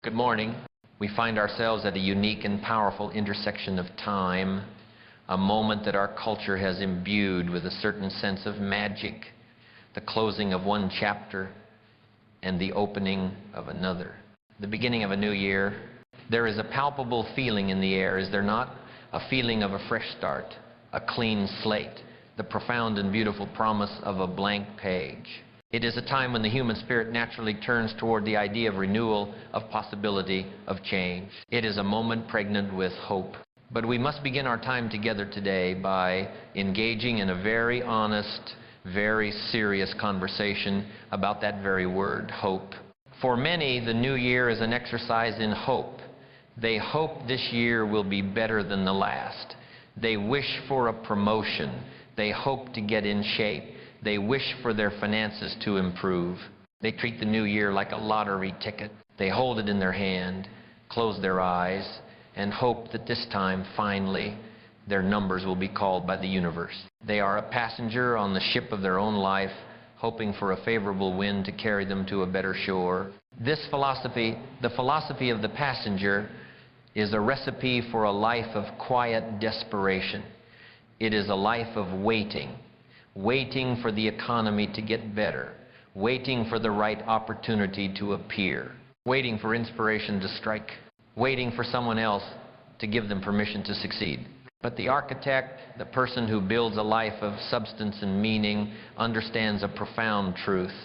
Good morning. We find ourselves at a unique and powerful intersection of time, a moment that our culture has imbued with a certain sense of magic, the closing of one chapter and the opening of another. The beginning of a new year. There is a palpable feeling in the air, is there not? A feeling of a fresh start, a clean slate, the profound and beautiful promise of a blank page. It is a time when the human spirit naturally turns toward the idea of renewal, of possibility, of change. It is a moment pregnant with hope. But we must begin our time together today by engaging in a very honest, very serious conversation about that very word, hope. For many, the new year is an exercise in hope. They hope this year will be better than the last. They wish for a promotion. They hope to get in shape. They wish for their finances to improve. They treat the new year like a lottery ticket. They hold it in their hand, close their eyes, and hope that this time, finally, their numbers will be called by the universe. They are a passenger on the ship of their own life, hoping for a favorable wind to carry them to a better shore. This philosophy, the philosophy of the passenger, is a recipe for a life of quiet desperation. It is a life of waiting. Waiting for the economy to get better, waiting for the right opportunity to appear, waiting for inspiration to strike, waiting for someone else to give them permission to succeed. But the architect, the person who builds a life of substance and meaning, understands a profound truth.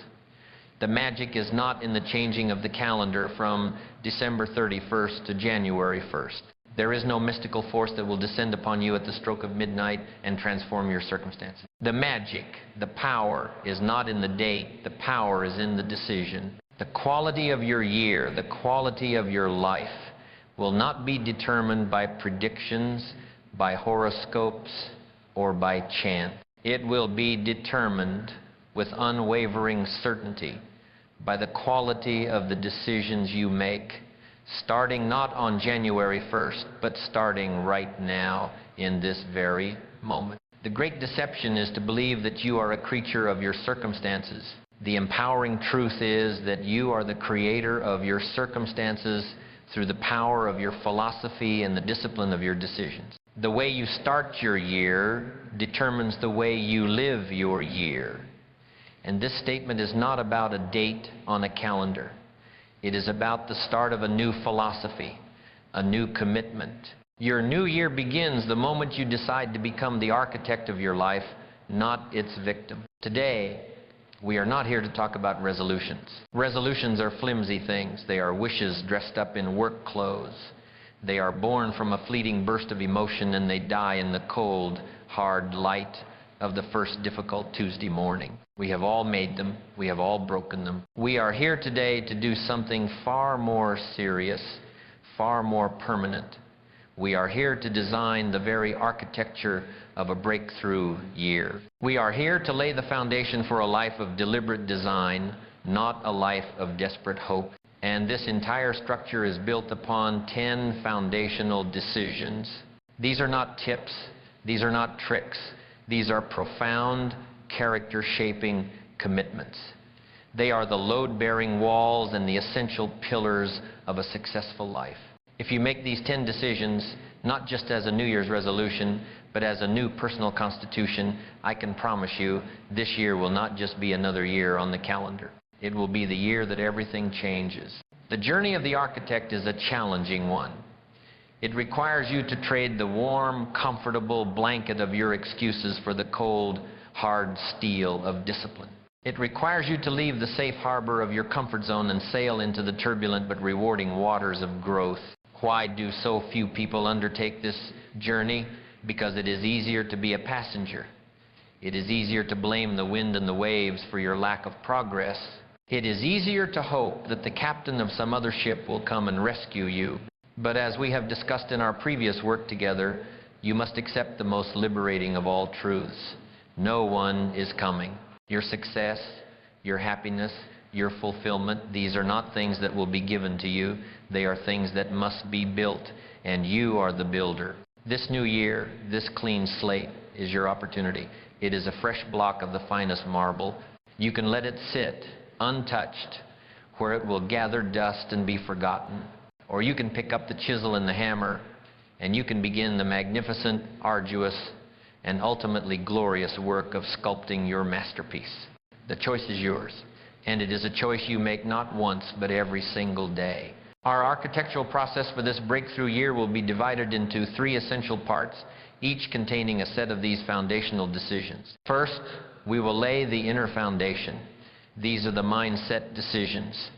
The magic is not in the changing of the calendar from December 31st to January 1st. There is no mystical force that will descend upon you at the stroke of midnight and transform your circumstances. The magic, the power, is not in the date. The power is in the decision. The quality of your year, the quality of your life, will not be determined by predictions, by horoscopes, or by chance. It will be determined with unwavering certainty by the quality of the decisions you make, starting not on January 1st, but starting right now in this very moment. The great deception is to believe that you are a creature of your circumstances. The empowering truth is that you are the creator of your circumstances through the power of your philosophy and the discipline of your decisions. The way you start your year determines the way you live your year. And this statement is not about a date on a calendar. It is about the start of a new philosophy, a new commitment. Your new year begins the moment you decide to become the architect of your life, not its victim. Today, we are not here to talk about resolutions. Resolutions are flimsy things. They are wishes dressed up in work clothes. They are born from a fleeting burst of emotion, and they die in the cold, hard light of the first difficult Tuesday morning. We have all made them. We have all broken them. We are here today to do something far more serious, far more permanent. We are here to design the very architecture of a breakthrough year. We are here to lay the foundation for a life of deliberate design, not a life of desperate hope. And this entire structure is built upon 10 foundational decisions. These are not tips. These are not tricks. These are profound, character-shaping commitments. They are the load-bearing walls and the essential pillars of a successful life. If you make these 10 decisions, not just as a New Year's resolution, but as a new personal constitution, I can promise you this year will not just be another year on the calendar. It will be the year that everything changes. The journey of the architect is a challenging one. It requires you to trade the warm, comfortable blanket of your excuses for the cold, hard steel of discipline. It requires you to leave the safe harbor of your comfort zone and sail into the turbulent but rewarding waters of growth. Why do so few people undertake this journey? Because it is easier to be a passenger. It is easier to blame the wind and the waves for your lack of progress. It is easier to hope that the captain of some other ship will come and rescue you. But as we have discussed in our previous work together, you must accept the most liberating of all truths. No one is coming. Your success, your happiness, your fulfillment, these are not things that will be given to you. They are things that must be built, and you are the builder. This new year, this clean slate is your opportunity. It is a fresh block of the finest marble. You can let it sit untouched where it will gather dust and be forgotten. Or you can pick up the chisel and the hammer, and you can begin the magnificent, arduous, and ultimately glorious work of sculpting your masterpiece. The choice is yours, and it is a choice you make not once, but every single day. Our architectural process for this breakthrough year will be divided into 3 essential parts, each containing a set of these foundational decisions. First, we will lay the inner foundation. These are the mindset decisions.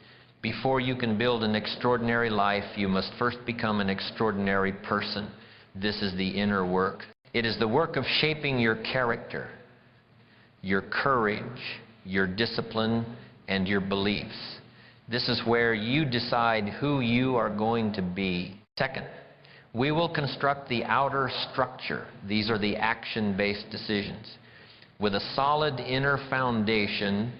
Before you can build an extraordinary life, you must first become an extraordinary person. This is the inner work. It is the work of shaping your character, your courage, your discipline, and your beliefs. This is where you decide who you are going to be. Second, we will construct the outer structure. These are the action-based decisions. With a solid inner foundation,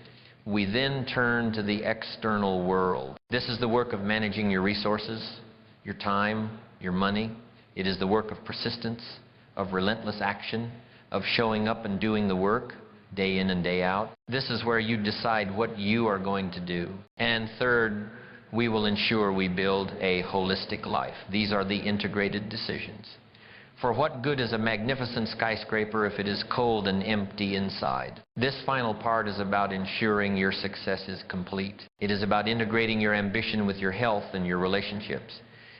we then turn to the external world. This is the work of managing your resources, your time, your money. It is the work of persistence, of relentless action, of showing up and doing the work day in and day out. This is where you decide what you are going to do. And third, we will ensure we build a holistic life. These are the integrated decisions. For what good is a magnificent skyscraper if it is cold and empty inside? This final part is about ensuring your success is complete. It is about integrating your ambition with your health and your relationships,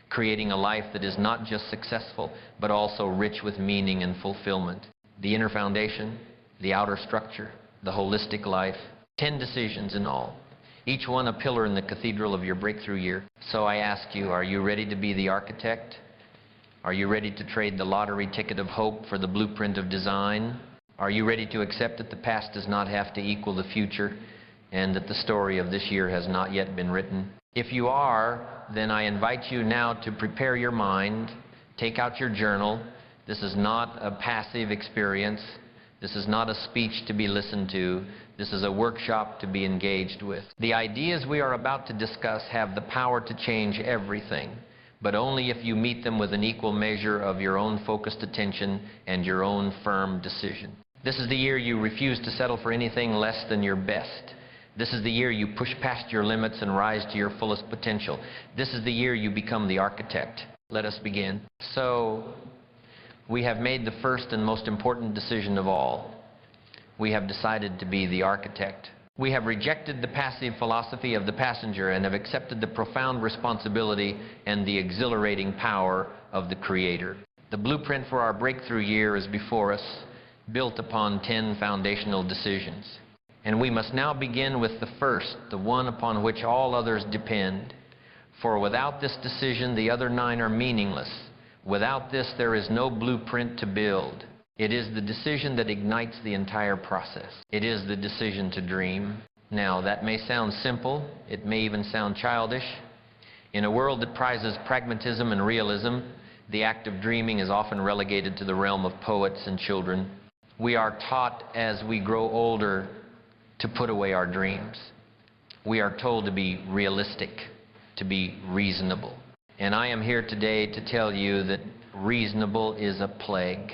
creating a life that is not just successful, but also rich with meaning and fulfillment. The inner foundation, the outer structure, the holistic life, 10 decisions in all, each one a pillar in the cathedral of your breakthrough year. So I ask you, are you ready to be the architect? Are you ready to trade the lottery ticket of hope for the blueprint of design? Are you ready to accept that the past does not have to equal the future and that the story of this year has not yet been written? If you are, then I invite you now to prepare your mind, take out your journal. This is not a passive experience. This is not a speech to be listened to. This is a workshop to be engaged with. The ideas we are about to discuss have the power to change everything, but only if you meet them with an equal measure of your own focused attention and your own firm decision. This is the year you refuse to settle for anything less than your best. This is the year you push past your limits and rise to your fullest potential. This is the year you become the architect. Let us begin. So, we have made the first and most important decision of all. We have decided to be the architect. We have rejected the passive philosophy of the passenger and have accepted the profound responsibility and the exhilarating power of the Creator. The blueprint for our breakthrough year is before us, built upon 10 foundational decisions. And we must now begin with the first, the one upon which all others depend. For without this decision, the other 9 are meaningless. Without this, there is no blueprint to build. It is the decision that ignites the entire process. It is the decision to dream. Now, that may sound simple. It may even sound childish. In a world that prizes pragmatism and realism, the act of dreaming is often relegated to the realm of poets and children. We are taught as we grow older to put away our dreams. We are told to be realistic, to be reasonable. And I am here today to tell you that reasonable is a plague.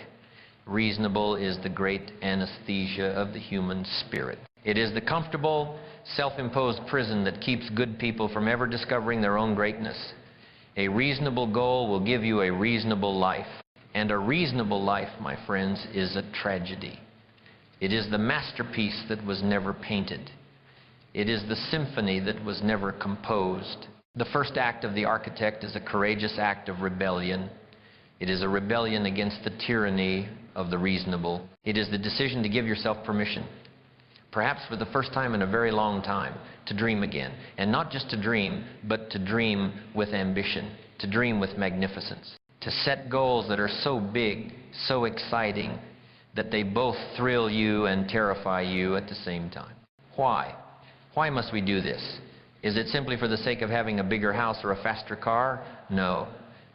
Reasonable is the great anesthesia of the human spirit. It is the comfortable, self-imposed prison that keeps good people from ever discovering their own greatness. A reasonable goal will give you a reasonable life. And a reasonable life, my friends, is a tragedy. It is the masterpiece that was never painted. It is the symphony that was never composed. The first act of the architect is a courageous act of rebellion. It is a rebellion against the tyranny of the reasonable. It is the decision to give yourself permission, perhaps for the first time in a very long time, to dream again. And not just to dream, but to dream with ambition, to dream with magnificence, to set goals that are so big, so exciting, that they both thrill you and terrify you at the same time. Why? Why must we do this? Is it simply for the sake of having a bigger house or a faster car? No.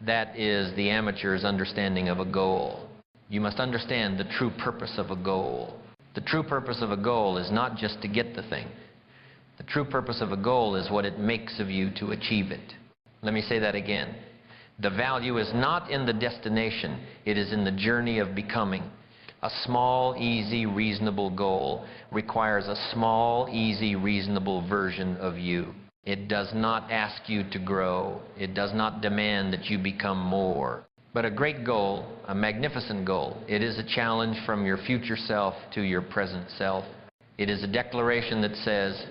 That is the amateur's understanding of a goal. You must understand the true purpose of a goal. The true purpose of a goal is not just to get the thing. The true purpose of a goal is what it makes of you to achieve it. Let me say that again. The value is not in the destination. It is in the journey of becoming. A small, easy, reasonable goal requires a small, easy, reasonable version of you. It does not ask you to grow. It does not demand that you become more. But a great goal, a magnificent goal, it is a challenge from your future self to your present self. It is a declaration that says,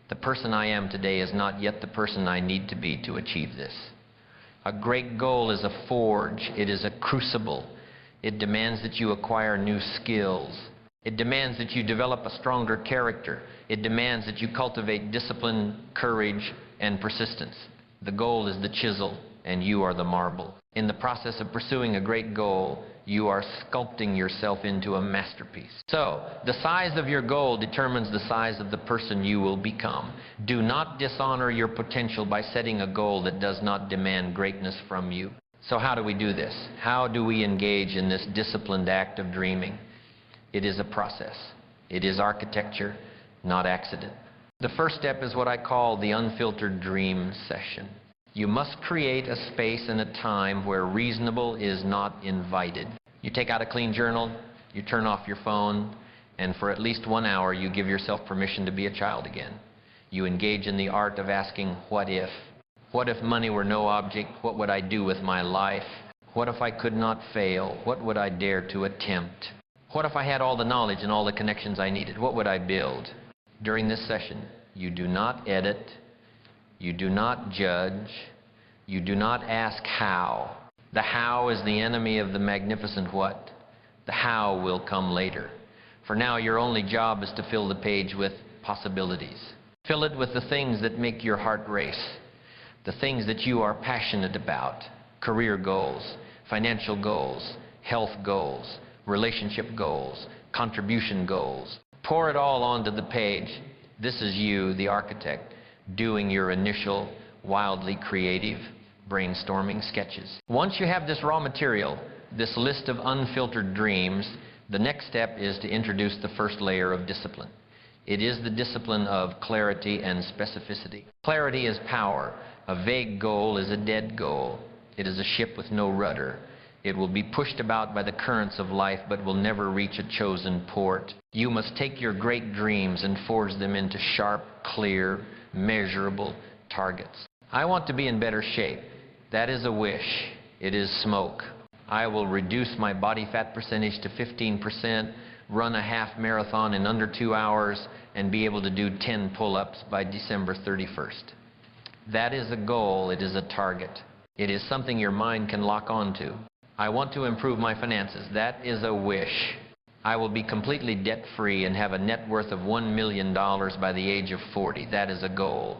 the person I am today is not yet the person I need to be to achieve this. A great goal is a forge. It is a crucible. It demands that you acquire new skills. It demands that you develop a stronger character. It demands that you cultivate discipline, courage, and persistence. The goal is the chisel, and you are the marble. In the process of pursuing a great goal, you are sculpting yourself into a masterpiece. So, the size of your goal determines the size of the person you will become. Do not dishonor your potential by setting a goal that does not demand greatness from you. So how do we do this? How do we engage in this disciplined act of dreaming? It is a process. It is architecture, not accident. The first step is what I call the unfiltered dream session. You must create a space and a time where reasonable is not invited. You take out a clean journal, you turn off your phone, and for at least 1 hour you give yourself permission to be a child again. You engage in the art of asking, what if? What if money were no object? What would I do with my life? What if I could not fail? What would I dare to attempt? What if I had all the knowledge and all the connections I needed? What would I build? During this session, you do not edit. You do not judge. You do not ask how. The how is the enemy of the magnificent what. The how will come later. For now, your only job is to fill the page with possibilities. Fill it with the things that make your heart race, the things that you are passionate about, career goals, financial goals, health goals, relationship goals, contribution goals. Pour it all onto the page. This is you, the architect, doing your initial, wildly creative, brainstorming sketches. Once you have this raw material, this list of unfiltered dreams, the next step is to introduce the first layer of discipline. It is the discipline of clarity and specificity. Clarity is power. A vague goal is a dead goal. It is a ship with no rudder. It will be pushed about by the currents of life, but will never reach a chosen port. You must take your great dreams and forge them into sharp, clear, measurable targets. I want to be in better shape. That is a wish. It is smoke. I will reduce my body fat percentage to 15%, run a half marathon in under 2 hours, and be able to do 10 pull-ups by December 31st. That is a goal. It is a target. It is something your mind can lock onto. I want to improve my finances. That is a wish. I will be completely debt-free and have a net worth of $1 million by the age of 40. That is a goal.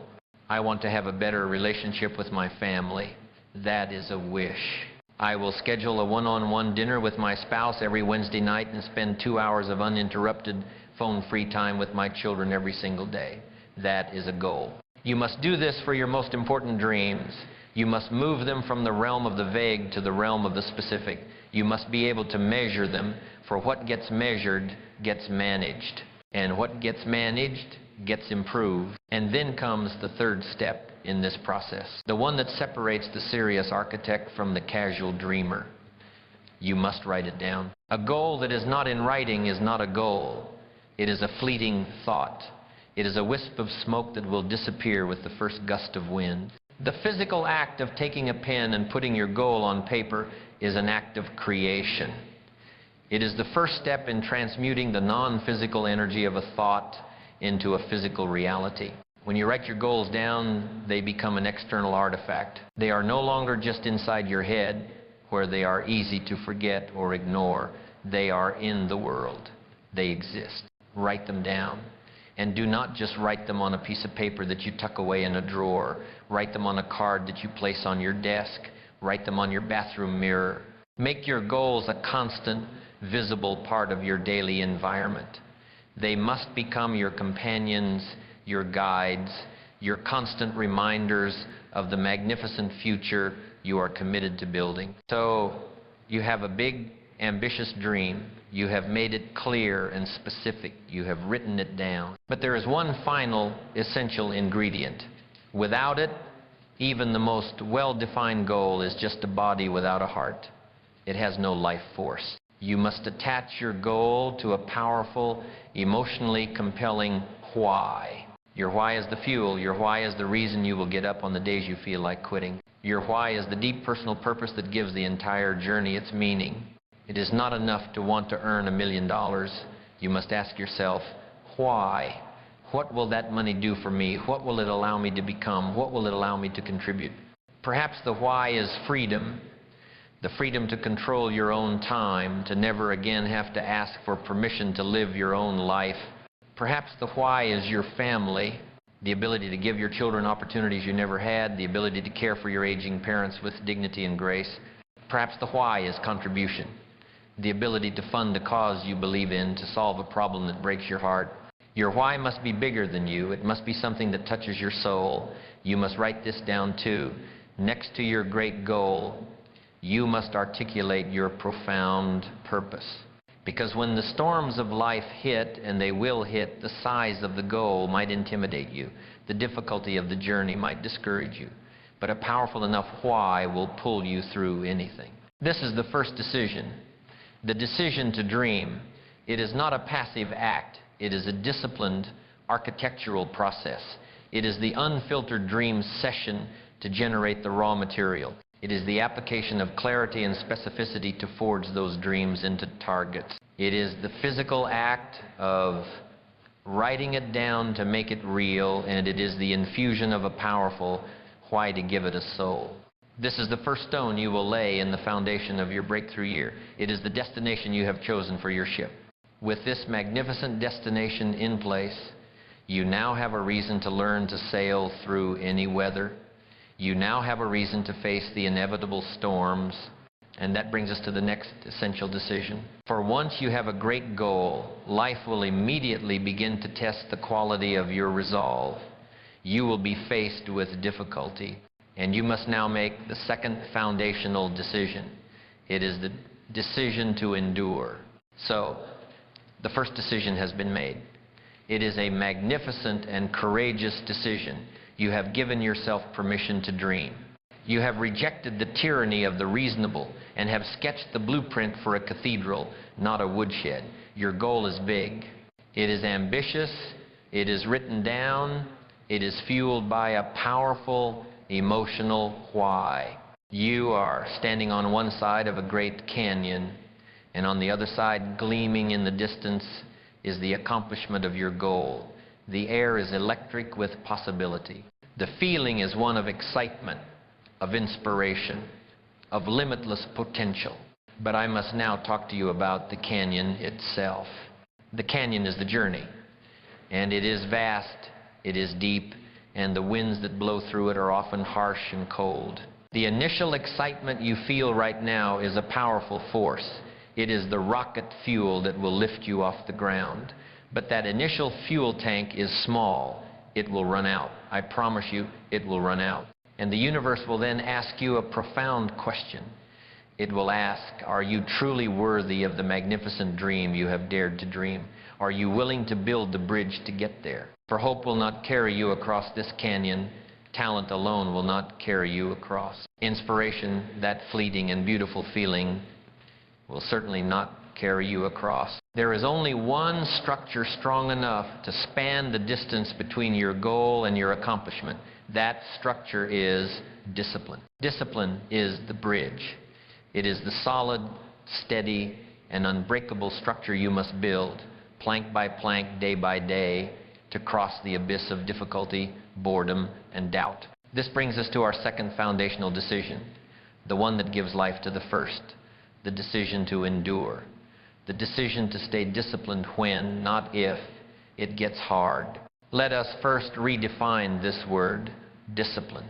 I want to have a better relationship with my family. That is a wish. I will schedule a one-on-one dinner with my spouse every Wednesday night and spend 2 hours of uninterrupted phone-free time with my children every single day. That is a goal. You must do this for your most important dreams. You must move them from the realm of the vague to the realm of the specific. You must be able to measure them, for what gets measured gets managed. And what gets managed gets improved. And then comes the third step in this process, the one that separates the serious architect from the casual dreamer. You must write it down. A goal that is not in writing is not a goal. It is a fleeting thought. It is a wisp of smoke that will disappear with the first gust of wind. The physical act of taking a pen and putting your goal on paper is an act of creation. It is the first step in transmuting the non-physical energy of a thought into a physical reality. When you write your goals down, they become an external artifact. They are no longer just inside your head, where they are easy to forget or ignore. They are in the world. They exist. Write them down. And do not just write them on a piece of paper that you tuck away in a drawer. Write them on a card that you place on your desk. Write them on your bathroom mirror. Make your goals a constant, visible part of your daily environment. They must become your companions, your guides, your constant reminders of the magnificent future you are committed to building. So you have a big, ambitious dream. You have made it clear and specific. You have written it down. But there is one final essential ingredient. Without it, even the most well-defined goal is just a body without a heart. It has no life force. You must attach your goal to a powerful, emotionally compelling why. Your why is the fuel. Your why is the reason you will get up on the days you feel like quitting. Your why is the deep personal purpose that gives the entire journey its meaning. It is not enough to want to earn $1 million. You must ask yourself, why? What will that money do for me? What will it allow me to become? What will it allow me to contribute? Perhaps the why is freedom. The freedom to control your own time, to never again have to ask for permission to live your own life. Perhaps the why is your family. The ability to give your children opportunities you never had, the ability to care for your aging parents with dignity and grace. Perhaps the why is contribution, the ability to fund a cause you believe in, to solve a problem that breaks your heart. Your why must be bigger than you. It must be something that touches your soul. You must write this down too. Next to your great goal, you must articulate your profound purpose. Because when the storms of life hit, and they will hit, the size of the goal might intimidate you. The difficulty of the journey might discourage you. But a powerful enough why will pull you through anything. This is the first decision. The decision to dream. It is not a passive act. It is a disciplined architectural process. It is the unfiltered dream session to generate the raw material. It is the application of clarity and specificity to forge those dreams into targets. It is the physical act of writing it down to make it real, and it is the infusion of a powerful why to give it a soul. This is the first stone you will lay in the foundation of your breakthrough year. It is the destination you have chosen for your ship. With this magnificent destination in place, you now have a reason to learn to sail through any weather. You now have a reason to face the inevitable storms. And that brings us to the next essential decision. For once you have a great goal, life will immediately begin to test the quality of your resolve. You will be faced with difficulty, and you must now make the second foundational decision. It is the decision to endure. So, the first decision has been made. It is a magnificent and courageous decision. You have given yourself permission to dream. You have rejected the tyranny of the reasonable and have sketched the blueprint for a cathedral, not a woodshed. Your goal is big. It is ambitious. It is written down. It is fueled by a powerful emotional why. You are standing on one side of a great canyon, and on the other side, gleaming in the distance, is the accomplishment of your goal. The air is electric with possibility. The feeling is one of excitement, of inspiration, of limitless potential. But I must now talk to you about the canyon itself. The canyon is the journey, and it is vast, it is deep, and the winds that blow through it are often harsh and cold. The initial excitement you feel right now is a powerful force. It is the rocket fuel that will lift you off the ground. But that initial fuel tank is small. It will run out. I promise you, it will run out. And the universe will then ask you a profound question. It will ask, are you truly worthy of the magnificent dream you have dared to dream? Are you willing to build the bridge to get there? For hope will not carry you across this canyon. Talent alone will not carry you across. Inspiration, that fleeting and beautiful feeling, will certainly not carry you across. There is only one structure strong enough to span the distance between your goal and your accomplishment. That structure is discipline. Discipline is the bridge. It is the solid, steady, and unbreakable structure you must build, plank by plank, day by day, to cross the abyss of difficulty, boredom, and doubt. This brings us to our second foundational decision, the one that gives life to the first, the decision to endure. The decision to stay disciplined when, not if, it gets hard. Let us first redefine this word, discipline.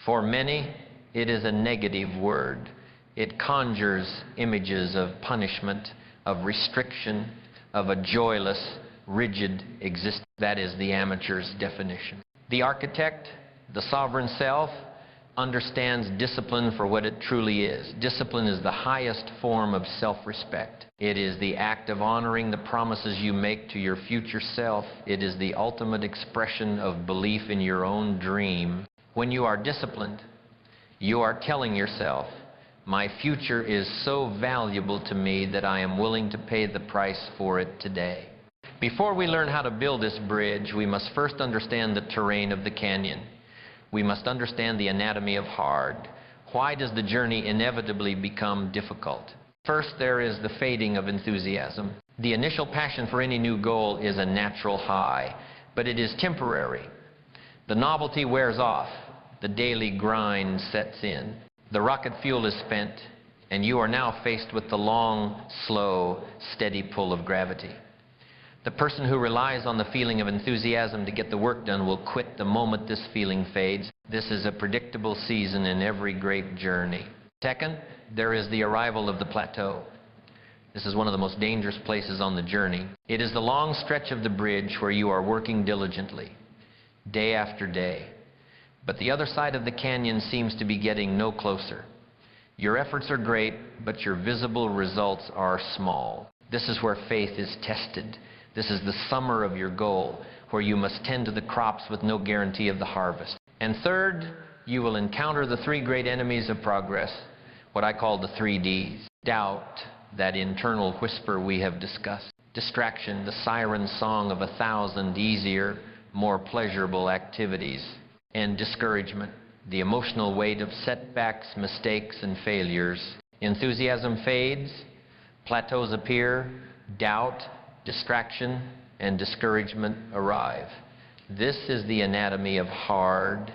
For many, it is a negative word. It conjures images of punishment, of restriction, of a joyless, rigid existence. That is the amateur's definition. The architect, the sovereign self, understands discipline for what it truly is. Discipline is the highest form of self-respect. It is the act of honoring the promises you make to your future self. It is the ultimate expression of belief in your own dream. When you are disciplined, you are telling yourself, my future is so valuable to me that I am willing to pay the price for it today. Before we learn how to build this bridge, we must first understand the terrain of the canyon. We must understand the anatomy of hard. Why does the journey inevitably become difficult? First, there is the fading of enthusiasm. The initial passion for any new goal is a natural high, but it is temporary. The novelty wears off. The daily grind sets in. The rocket fuel is spent, and you are now faced with the long, slow, steady pull of gravity. The person who relies on the feeling of enthusiasm to get the work done will quit the moment this feeling fades. This is a predictable season in every great journey. Second, there is the arrival of the plateau. This is one of the most dangerous places on the journey. It is the long stretch of the bridge where you are working diligently, day after day. But the other side of the canyon seems to be getting no closer. Your efforts are great, but your visible results are small. This is where faith is tested. This is the summer of your goal, where you must tend to the crops with no guarantee of the harvest. And third, you will encounter the three great enemies of progress, what I call the 3 Ds. Doubt, that internal whisper we have discussed. Distraction, the siren song of 1,000 easier, more pleasurable activities. And discouragement, the emotional weight of setbacks, mistakes, and failures. Enthusiasm fades, plateaus appear, doubt, distraction, and discouragement arrive. This is the anatomy of hard.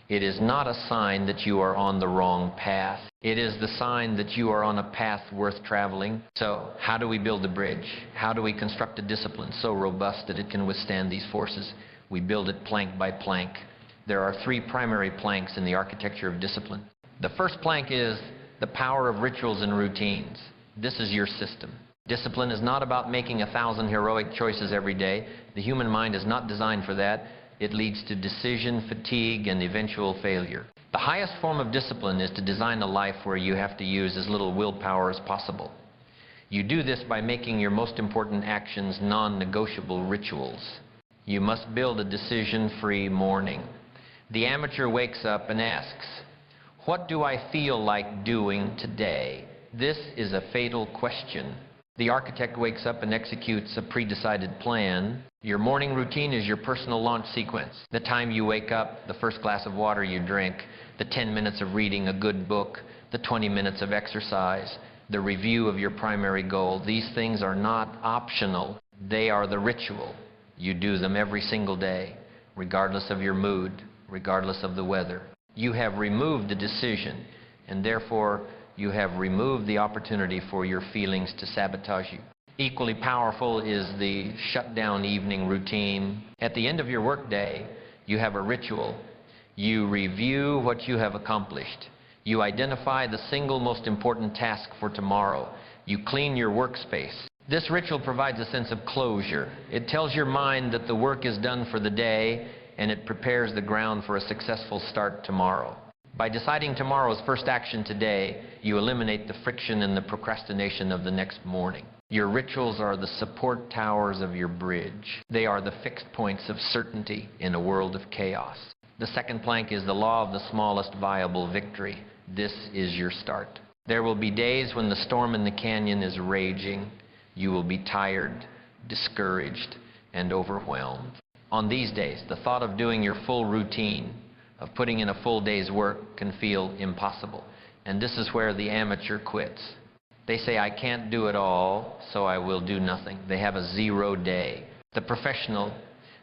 It is not a sign that you are on the wrong path. It is the sign that you are on a path worth traveling. So, how do we build a bridge? How do we construct a discipline so robust that it can withstand these forces? We build it plank by plank. There are 3 primary planks in the architecture of discipline. The first plank is the power of rituals and routines. This is your system. Discipline is not about making 1,000 heroic choices every day. The human mind is not designed for that. It leads to decision fatigue and eventual failure. The highest form of discipline is to design a life where you have to use as little willpower as possible. You do this by making your most important actions non-negotiable rituals. You must build a decision-free morning. The amateur wakes up and asks, "What do I feel like doing today?" This is a fatal question. The architect wakes up and executes a pre-decided plan. Your morning routine is your personal launch sequence. The time you wake up, the first glass of water you drink, the 10 minutes of reading a good book, the 20 minutes of exercise, the review of your primary goal. These things are not optional. They are the ritual. You do them every single day, regardless of your mood, regardless of the weather. You have removed the decision, and therefore you have removed the opportunity for your feelings to sabotage you. Equally powerful is the shutdown evening routine. At the end of your workday, you have a ritual. You review what you have accomplished. You identify the single most important task for tomorrow. You clean your workspace. This ritual provides a sense of closure. It tells your mind that the work is done for the day, and it prepares the ground for a successful start tomorrow. By deciding tomorrow's first action today, you eliminate the friction and the procrastination of the next morning. Your rituals are the support towers of your bridge. They are the fixed points of certainty in a world of chaos. The second plank is the law of the smallest viable victory. This is your start. There will be days when the storm in the canyon is raging. You will be tired, discouraged, and overwhelmed. On these days, the thought of doing your full routine, of putting in a full day's work, can feel impossible. And this is where the amateur quits. They say, "I can't do it all, so I will do nothing." They have a 0 day. The professional,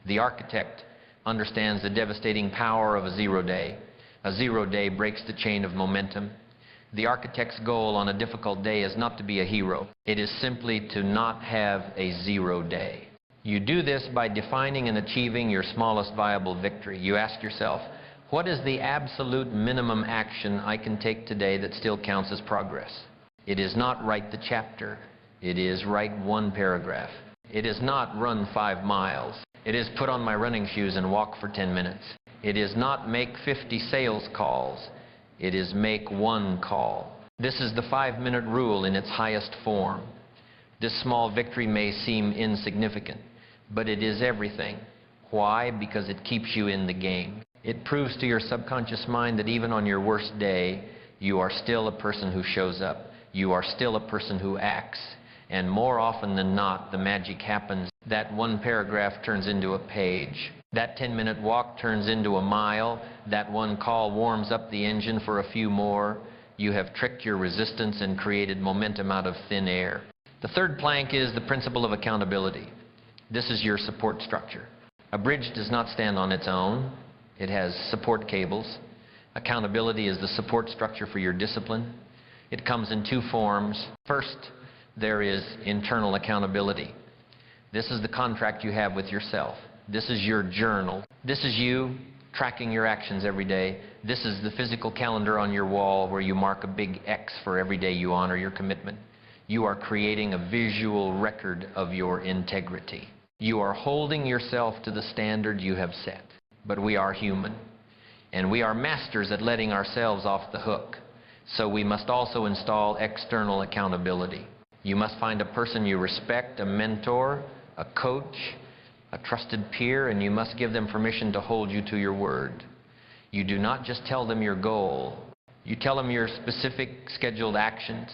the architect, understands the devastating power of a 0 day. A 0 day breaks the chain of momentum. The architect's goal on a difficult day is not to be a hero. It is simply to not have a 0 day. You do this by defining and achieving your smallest viable victory. You ask yourself, what is the absolute minimum action I can take today that still counts as progress? It is not write the chapter. It is write 1 paragraph. It is not run 5 miles. It is put on my running shoes and walk for 10 minutes. It is not make 50 sales calls. It is make 1 call. This is the 5-minute rule in its highest form. This small victory may seem insignificant, but it is everything. Why? Because it keeps you in the game. It proves to your subconscious mind that even on your worst day, you are still a person who shows up. You are still a person who acts. And more often than not, the magic happens. That one paragraph turns into a page. That 10-minute walk turns into a mile. That one call warms up the engine for a few more. You have tricked your resistance and created momentum out of thin air. The third plank is the principle of accountability. This is your support structure. A bridge does not stand on its own. It has support cables. Accountability is the support structure for your discipline. It comes in two forms. First, there is internal accountability. This is the contract you have with yourself. This is your journal. This is you tracking your actions every day. This is the physical calendar on your wall where you mark a big X for every day you honor your commitment. You are creating a visual record of your integrity. You are holding yourself to the standard you have set. But we are human, and we are masters at letting ourselves off the hook. So we must also install external accountability. You must find a person you respect, a mentor, a coach, a trusted peer, and you must give them permission to hold you to your word. You do not just tell them your goal. You tell them your specific scheduled actions.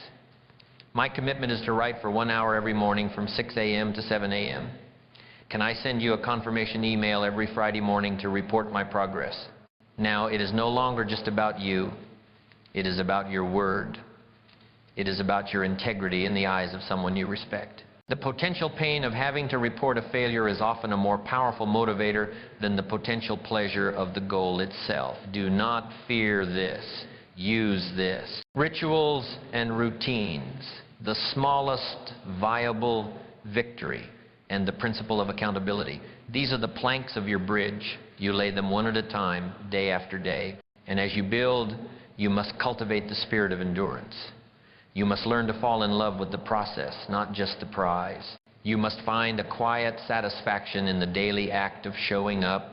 My commitment is to write for 1 hour every morning from 6 a.m. to 7 a.m. Can I send you a confirmation email every Friday morning to report my progress? Now, it is no longer just about you. It is about your word. It is about your integrity in the eyes of someone you respect. The potential pain of having to report a failure is often a more powerful motivator than the potential pleasure of the goal itself. Do not fear this. Use this. Rituals and routines, the smallest viable victory, and the principle of accountability. These are the planks of your bridge. You lay them one at a time, day after day. And as you build, you must cultivate the spirit of endurance. You must learn to fall in love with the process, not just the prize. You must find a quiet satisfaction in the daily act of showing up,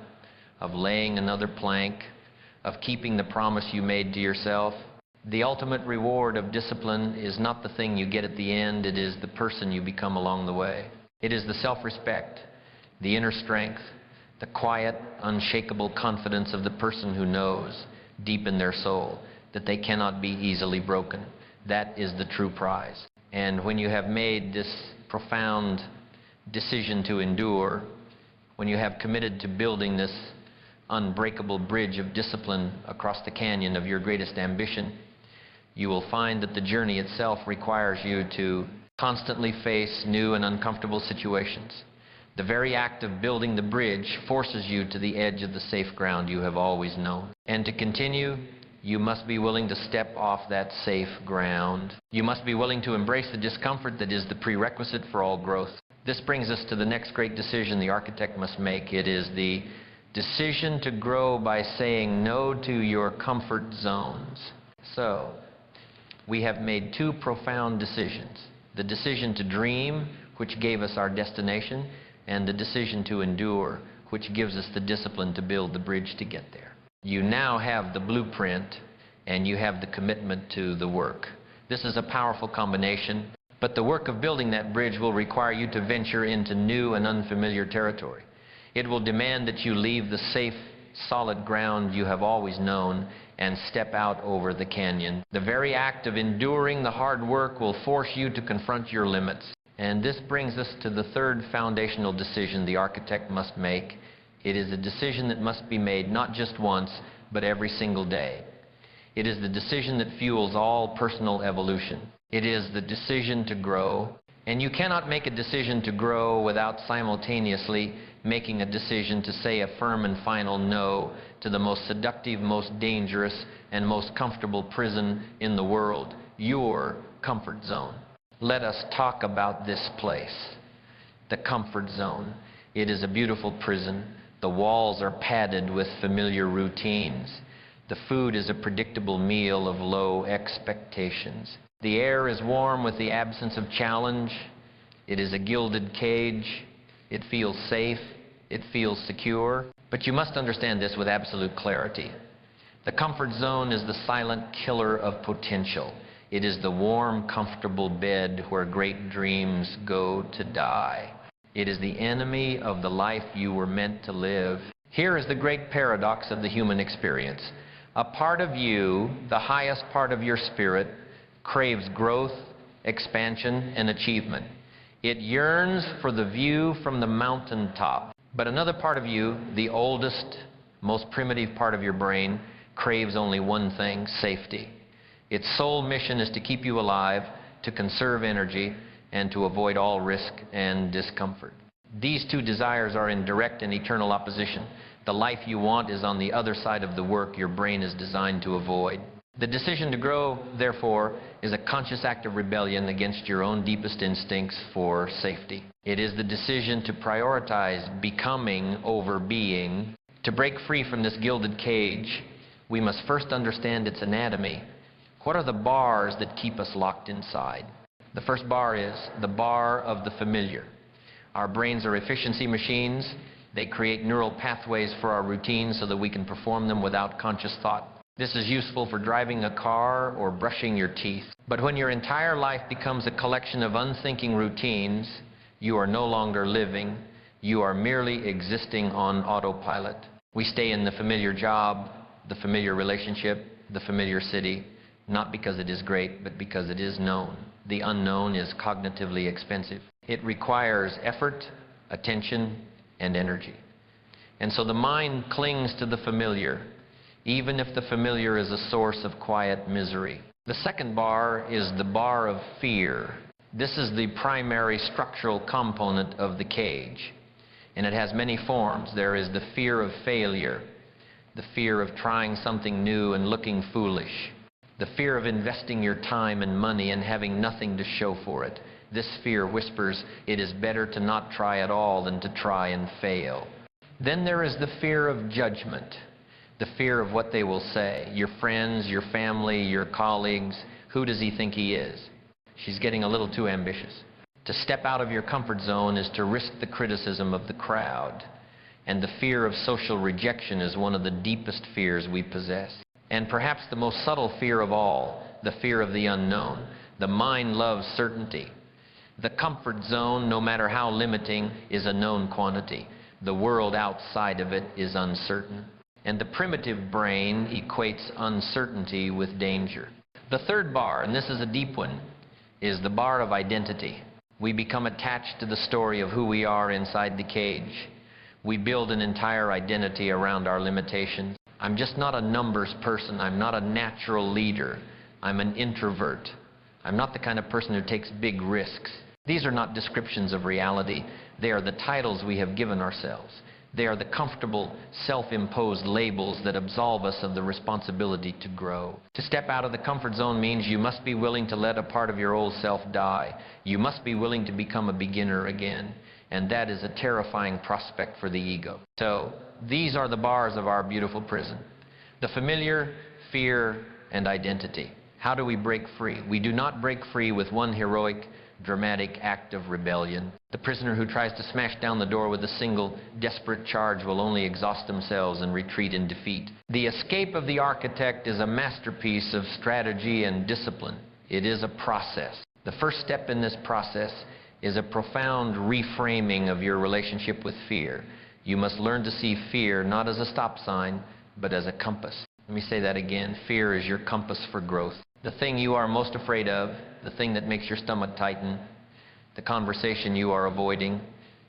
of laying another plank, of keeping the promise you made to yourself. The ultimate reward of discipline is not the thing you get at the end, it is the person you become along the way. It is the self-respect, the inner strength, the quiet, unshakable confidence of the person who knows, deep in their soul, that they cannot be easily broken. That is the true prize. And when you have made this profound decision to endure, when you have committed to building this unbreakable bridge of discipline across the canyon of your greatest ambition, you will find that the journey itself requires you to constantly face new and uncomfortable situations. The very act of building the bridge forces you to the edge of the safe ground you have always known. And to continue, you must be willing to step off that safe ground. You must be willing to embrace the discomfort that is the prerequisite for all growth. This brings us to the next great decision the architect must make. It is the decision to grow by saying no to your comfort zones. So, we have made two profound decisions. The decision to dream, which gave us our destination, and the decision to endure, which gives us the discipline to build the bridge to get there. You now have the blueprint, and you have the commitment to the work. This is a powerful combination, but the work of building that bridge will require you to venture into new and unfamiliar territory. It will demand that you leave the safe, solid ground you have always known and step out over the canyon. The very act of enduring the hard work will force you to confront your limits. And this brings us to the third foundational decision the architect must make. It is a decision that must be made not just once, but every single day. It is the decision that fuels all personal evolution. It is the decision to grow. And you cannot make a decision to grow without simultaneously making a decision to say a firm and final no to the most seductive, most dangerous, and most comfortable prison in the world, your comfort zone. Let us talk about this place, the comfort zone. It is a beautiful prison. The walls are padded with familiar routines. The food is a predictable meal of low expectations. The air is warm with the absence of challenge. It is a gilded cage. It feels safe. It feels secure. But you must understand this with absolute clarity. The comfort zone is the silent killer of potential. It is the warm, comfortable bed where great dreams go to die. It is the enemy of the life you were meant to live. Here is the great paradox of the human experience. A part of you, the highest part of your spirit, craves growth, expansion, and achievement. It yearns for the view from the mountaintop. But another part of you, the oldest, most primitive part of your brain, craves only one thing: safety. Its sole mission is to keep you alive, to conserve energy, and to avoid all risk and discomfort. These two desires are in direct and eternal opposition. The life you want is on the other side of the work your brain is designed to avoid. The decision to grow, therefore, is a conscious act of rebellion against your own deepest instincts for safety. It is the decision to prioritize becoming over being. To break free from this gilded cage, we must first understand its anatomy. What are the bars that keep us locked inside? The first bar is the bar of the familiar. Our brains are efficiency machines. They create neural pathways for our routines so that we can perform them without conscious thought. This is useful for driving a car or brushing your teeth. But when your entire life becomes a collection of unthinking routines, you are no longer living. You are merely existing on autopilot. We stay in the familiar job, the familiar relationship, the familiar city, not because it is great, but because it is known. The unknown is cognitively expensive. It requires effort, attention, and energy. And so the mind clings to the familiar, even if the familiar is a source of quiet misery. The second bar is the bar of fear. This is the primary structural component of the cage, and it has many forms. There is the fear of failure, the fear of trying something new and looking foolish, the fear of investing your time and money and having nothing to show for it. This fear whispers, it is better to not try at all than to try and fail. Then there is the fear of judgment, the fear of what they will say. Your friends, your family, your colleagues. Who does he think he is? She's getting a little too ambitious. To step out of your comfort zone is to risk the criticism of the crowd. And the fear of social rejection is one of the deepest fears we possess. And perhaps the most subtle fear of all, the fear of the unknown. The mind loves certainty. The comfort zone, no matter how limiting, is a known quantity. The world outside of it is uncertain. And the primitive brain equates uncertainty with danger. The third bar, and this is a deep one, is the bar of identity. We become attached to the story of who we are inside the cage. We build an entire identity around our limitations. I'm just not a numbers person. I'm not a natural leader. I'm an introvert. I'm not the kind of person who takes big risks. These are not descriptions of reality. They are the titles we have given ourselves. They are the comfortable, self-imposed labels that absolve us of the responsibility to grow. To step out of the comfort zone means you must be willing to let a part of your old self die. You must be willing to become a beginner again. And that is a terrifying prospect for the ego. So, these are the bars of our beautiful prison. The familiar, fear, and identity. How do we break free? We do not break free with one heroic, dramatic act of rebellion. The prisoner who tries to smash down the door with a single desperate charge will only exhaust themselves and retreat in defeat. The escape of the architect is a masterpiece of strategy and discipline. It is a process. The first step in this process is a profound reframing of your relationship with fear. You must learn to see fear not as a stop sign, but as a compass. Let me say that again. Fear is your compass for growth. The thing you are most afraid of, the thing that makes your stomach tighten, the conversation you are avoiding,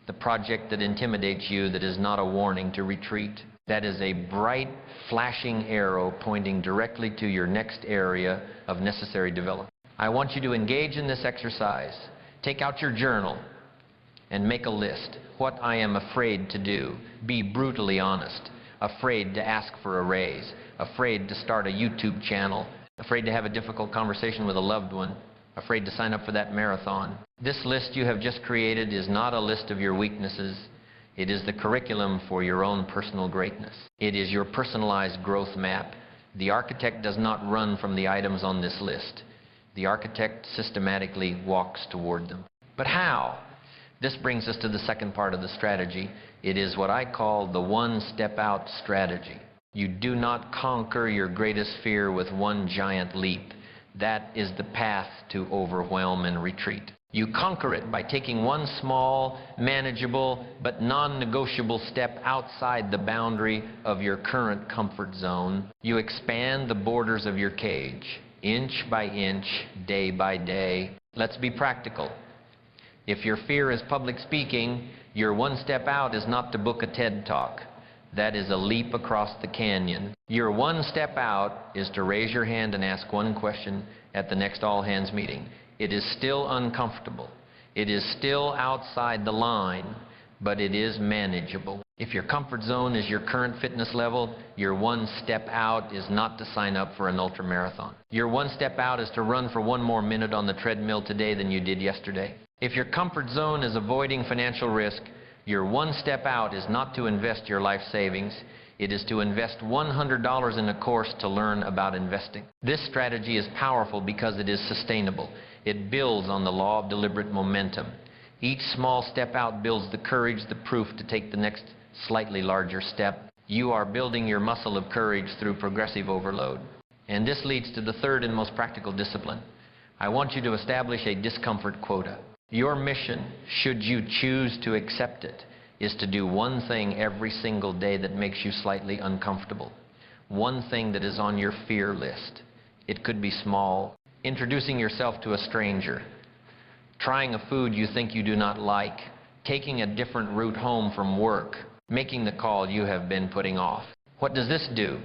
the project that intimidates you that is not a warning to retreat. That is a bright, flashing arrow pointing directly to your next area of necessary development. I want you to engage in this exercise. Take out your journal and make a list. What I am afraid to do. Be brutally honest. Afraid to ask for a raise. Afraid to start a YouTube channel. Afraid to have a difficult conversation with a loved one. Afraid to sign up for that marathon. This list you have just created is not a list of your weaknesses. It is the curriculum for your own personal greatness. It is your personalized growth map. The architect does not run from the items on this list. The architect systematically walks toward them. But how? This brings us to the second part of the strategy. It is what I call the one-step-out strategy. You do not conquer your greatest fear with one giant leap. That is the path to overwhelm and retreat. You conquer it by taking one small, manageable, but non-negotiable step outside the boundary of your current comfort zone. You expand the borders of your cage, inch by inch, day by day. Let's be practical. If your fear is public speaking, your one step out is not to book a TED Talk. That is a leap across the canyon. Your one step out is to raise your hand and ask one question at the next all-hands meeting. It is still uncomfortable. It is still outside the line, but it is manageable. If your comfort zone is your current fitness level, your one step out is not to sign up for an ultramarathon. Your one step out is to run for 1 more minute on the treadmill today than you did yesterday. If your comfort zone is avoiding financial risk, your one step out is not to invest your life savings. It is to invest $100 in a course to learn about investing. This strategy is powerful because it is sustainable. It builds on the law of deliberate momentum. Each small step out builds the courage, the proof to take the next slightly larger step. You are building your muscle of courage through progressive overload. And this leads to the third and most practical discipline. I want you to establish a discomfort quota. Your mission, should you choose to accept it, is to do one thing every single day that makes you slightly uncomfortable. One thing that is on your fear list. It could be small. Introducing yourself to a stranger. Trying a food you think you do not like. Taking a different route home from work. Making the call you have been putting off. What does this do?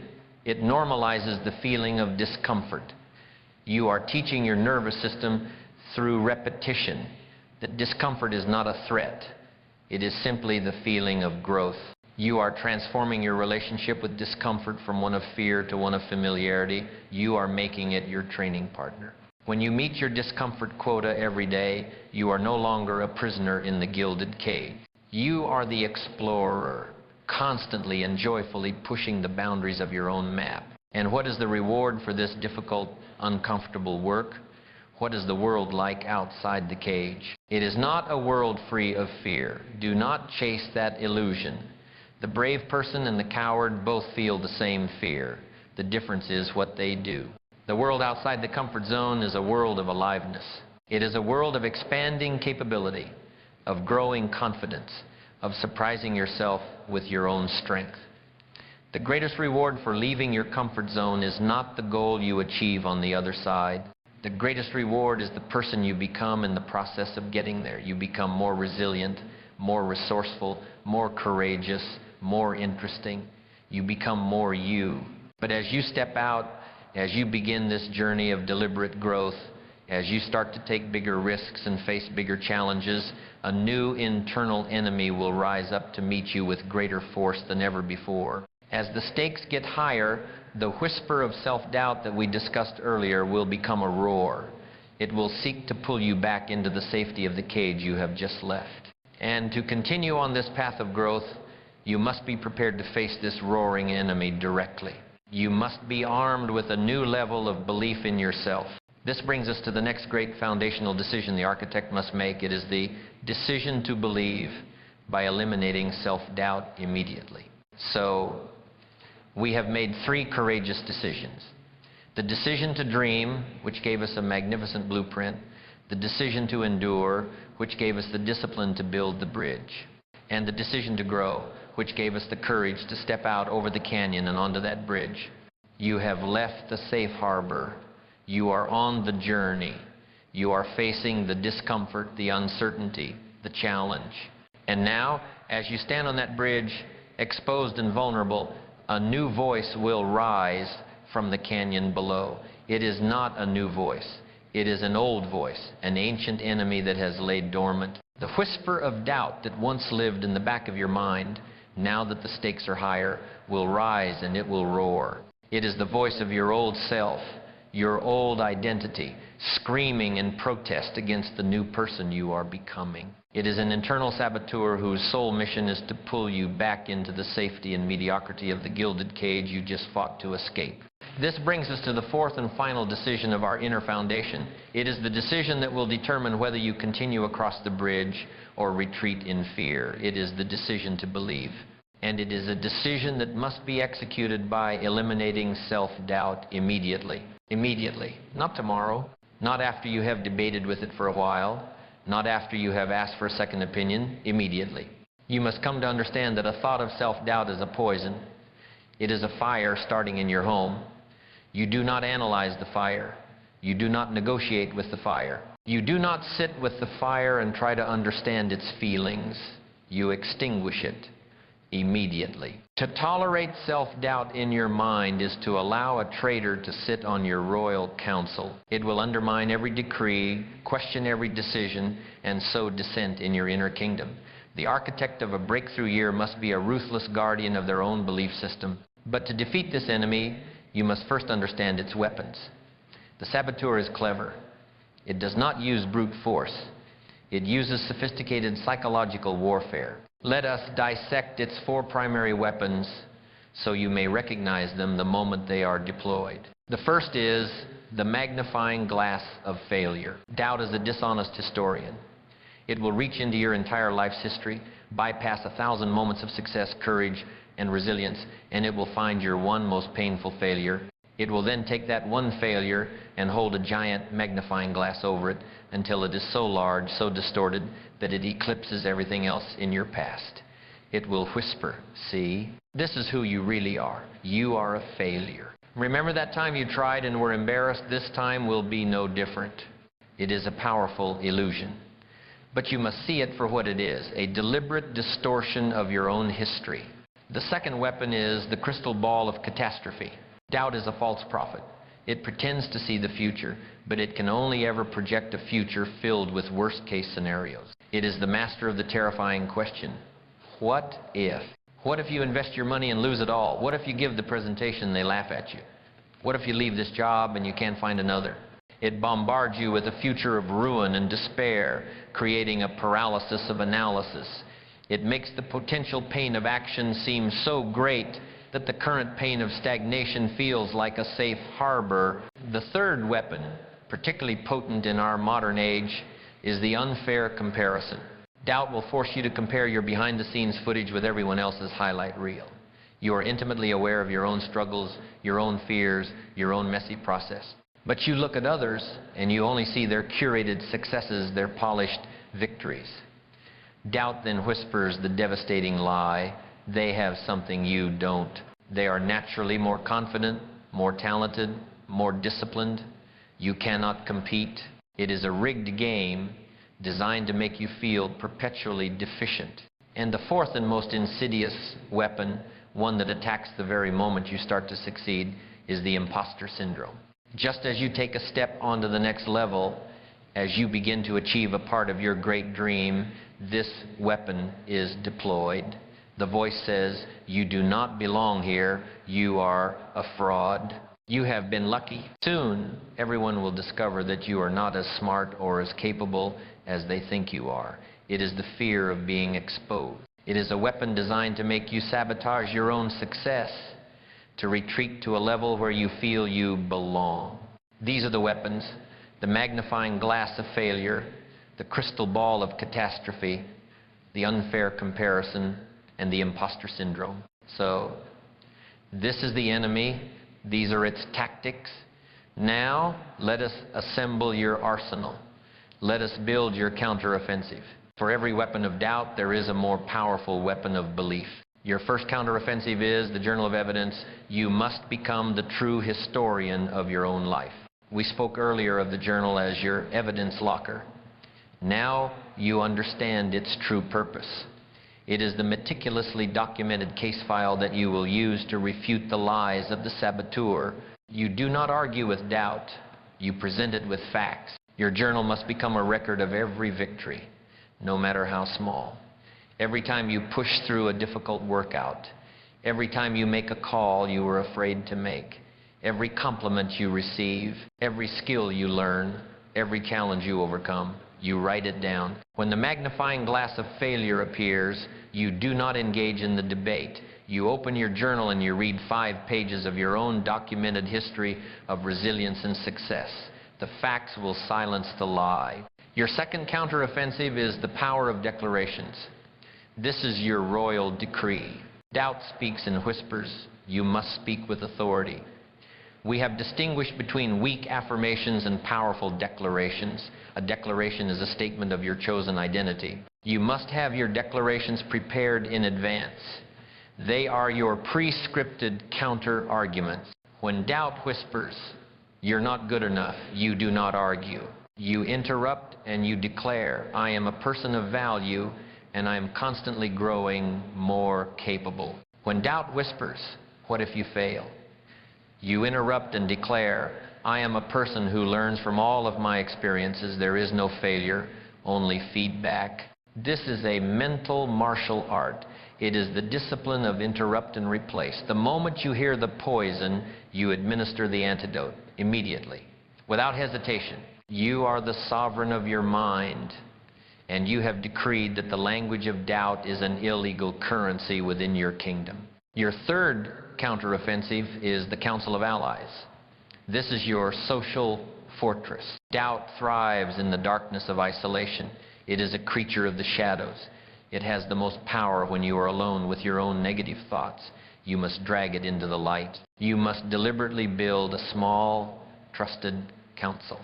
It normalizes the feeling of discomfort. You are teaching your nervous system through repetition that discomfort is not a threat. It is simply the feeling of growth. You are transforming your relationship with discomfort from one of fear to one of familiarity. You are making it your training partner. When you meet your discomfort quota every day, you are no longer a prisoner in the gilded cage. You are the explorer, constantly and joyfully pushing the boundaries of your own map. And what is the reward for this difficult, uncomfortable work? What is the world like outside the cage? It is not a world free of fear. Do not chase that illusion. The brave person and the coward both feel the same fear. The difference is what they do. The world outside the comfort zone is a world of aliveness. It is a world of expanding capability, of growing confidence, of surprising yourself with your own strength. The greatest reward for leaving your comfort zone is not the goal you achieve on the other side. The greatest reward is the person you become in the process of getting there. You become more resilient, more resourceful, more courageous, more interesting. You become more you. But as you step out, as you begin this journey of deliberate growth, as you start to take bigger risks and face bigger challenges, a new internal enemy will rise up to meet you with greater force than ever before. As the stakes get higher, the whisper of self-doubt that we discussed earlier will become a roar. It will seek to pull you back into the safety of the cage you have just left. And to continue on this path of growth, you must be prepared to face this roaring enemy directly. You must be armed with a new level of belief in yourself. This brings us to the next great foundational decision the architect must make. It is the decision to believe by eliminating self-doubt immediately. So, we have made 3 courageous decisions. The decision to dream, which gave us a magnificent blueprint. The decision to endure, which gave us the discipline to build the bridge. And the decision to grow, which gave us the courage to step out over the canyon and onto that bridge. You have left the safe harbor. You are on the journey. You are facing the discomfort, the uncertainty, the challenge. And now, as you stand on that bridge, exposed and vulnerable, a new voice will rise from the canyon below. It is not a new voice. It is an old voice, an ancient enemy that has laid dormant. The whisper of doubt that once lived in the back of your mind, now that the stakes are higher, will rise and it will roar. It is the voice of your old self, your old identity, screaming in protest against the new person you are becoming. It is an internal saboteur whose sole mission is to pull you back into the safety and mediocrity of the gilded cage you just fought to escape. This brings us to the 4th and final decision of our inner foundation. It is the decision that will determine whether you continue across the bridge or retreat in fear. It is the decision to believe. And it is a decision that must be executed by eliminating self-doubt immediately. Immediately. Not tomorrow. Not after you have debated with it for a while. Not after you have asked for a second opinion. Immediately. You must come to understand that a thought of self-doubt is a poison. It is a fire starting in your home. You do not analyze the fire. You do not negotiate with the fire. You do not sit with the fire and try to understand its feelings. You extinguish it immediately. To tolerate self-doubt in your mind is to allow a traitor to sit on your royal council. It will undermine every decree, question every decision, and sow dissent in your inner kingdom. The architect of a breakthrough year must be a ruthless guardian of their own belief system. But to defeat this enemy, you must first understand its weapons. The saboteur is clever. It does not use brute force. It uses sophisticated psychological warfare. Let us dissect its 4 primary weapons so you may recognize them the moment they are deployed. The first is the magnifying glass of failure. Doubt is a dishonest historian. It will reach into your entire life's history, bypass 1,000 moments of success, courage, and resilience, and it will find your one most painful failure. It will then take that one failure and hold a giant magnifying glass over it until it is so large, so distorted, that it eclipses everything else in your past. It will whisper, "See, this is who you really are. You are a failure. Remember that time you tried and were embarrassed? This time will be no different." It is a powerful illusion. But you must see it for what it is, a deliberate distortion of your own history. The second weapon is the crystal ball of catastrophe. Doubt is a false prophet. It pretends to see the future, but it can only ever project a future filled with worst-case scenarios. It is the master of the terrifying question, what if? What if you invest your money and lose it all? What if you give the presentation and they laugh at you? What if you leave this job and you can't find another? It bombards you with a future of ruin and despair, creating a paralysis of analysis. It makes the potential pain of action seem so great that the current pain of stagnation feels like a safe harbor. The third weapon, particularly potent in our modern age, is the unfair comparison. Doubt will force you to compare your behind-the-scenes footage with everyone else's highlight reel. You are intimately aware of your own struggles, your own fears, your own messy process. But you look at others and you only see their curated successes, their polished victories. Doubt then whispers the devastating lie, they have something you don't. They are naturally more confident, more talented, more disciplined. You cannot compete. It is a rigged game designed to make you feel perpetually deficient. And the fourth and most insidious weapon, one that attacks the very moment you start to succeed, is the imposter syndrome. Just as you take a step onto the next level, as you begin to achieve a part of your great dream, this weapon is deployed. The voice says, you do not belong here, you are a fraud. You have been lucky. Soon, everyone will discover that you are not as smart or as capable as they think you are. It is the fear of being exposed. It is a weapon designed to make you sabotage your own success, to retreat to a level where you feel you belong. These are the weapons: the magnifying glass of failure, the crystal ball of catastrophe, the unfair comparison, and the imposter syndrome. So, this is the enemy. These are its tactics. Now, let us assemble your arsenal. Let us build your counteroffensive. For every weapon of doubt, there is a more powerful weapon of belief. Your first counteroffensive is the Journal of Evidence. You must become the true historian of your own life. We spoke earlier of the journal as your evidence locker. Now you understand its true purpose. It is the meticulously documented case file that you will use to refute the lies of the saboteur. You do not argue with doubt. You present it with facts. Your journal must become a record of every victory, no matter how small. Every time you push through a difficult workout, every time you make a call you were afraid to make, every compliment you receive, every skill you learn, every challenge you overcome, you write it down. When the magnifying glass of failure appears, you do not engage in the debate. You open your journal and you read 5 pages of your own documented history of resilience and success. The facts will silence the lie. Your second counteroffensive is the power of declarations. This is your royal decree. Doubt speaks in whispers. You must speak with authority. We have distinguished between weak affirmations and powerful declarations. A declaration is a statement of your chosen identity. You must have your declarations prepared in advance. They are your pre-scripted counter-arguments. When doubt whispers, you're not good enough, you do not argue. You interrupt and you declare, I am a person of value and I am constantly growing more capable. When doubt whispers, what if you fail? You interrupt and declare, I am a person who learns from all of my experiences. There is no failure, only feedback. This is a mental martial art. It is the discipline of interrupt and replace. The moment you hear the poison, you administer the antidote immediately, without hesitation. You are the sovereign of your mind, and you have decreed that the language of doubt is an illegal currency within your kingdom. Your third counteroffensive is the Council of Allies. This is your social fortress. Doubt thrives in the darkness of isolation. It is a creature of the shadows. It has the most power when you are alone with your own negative thoughts. You must drag it into the light. You must deliberately build a small, trusted council.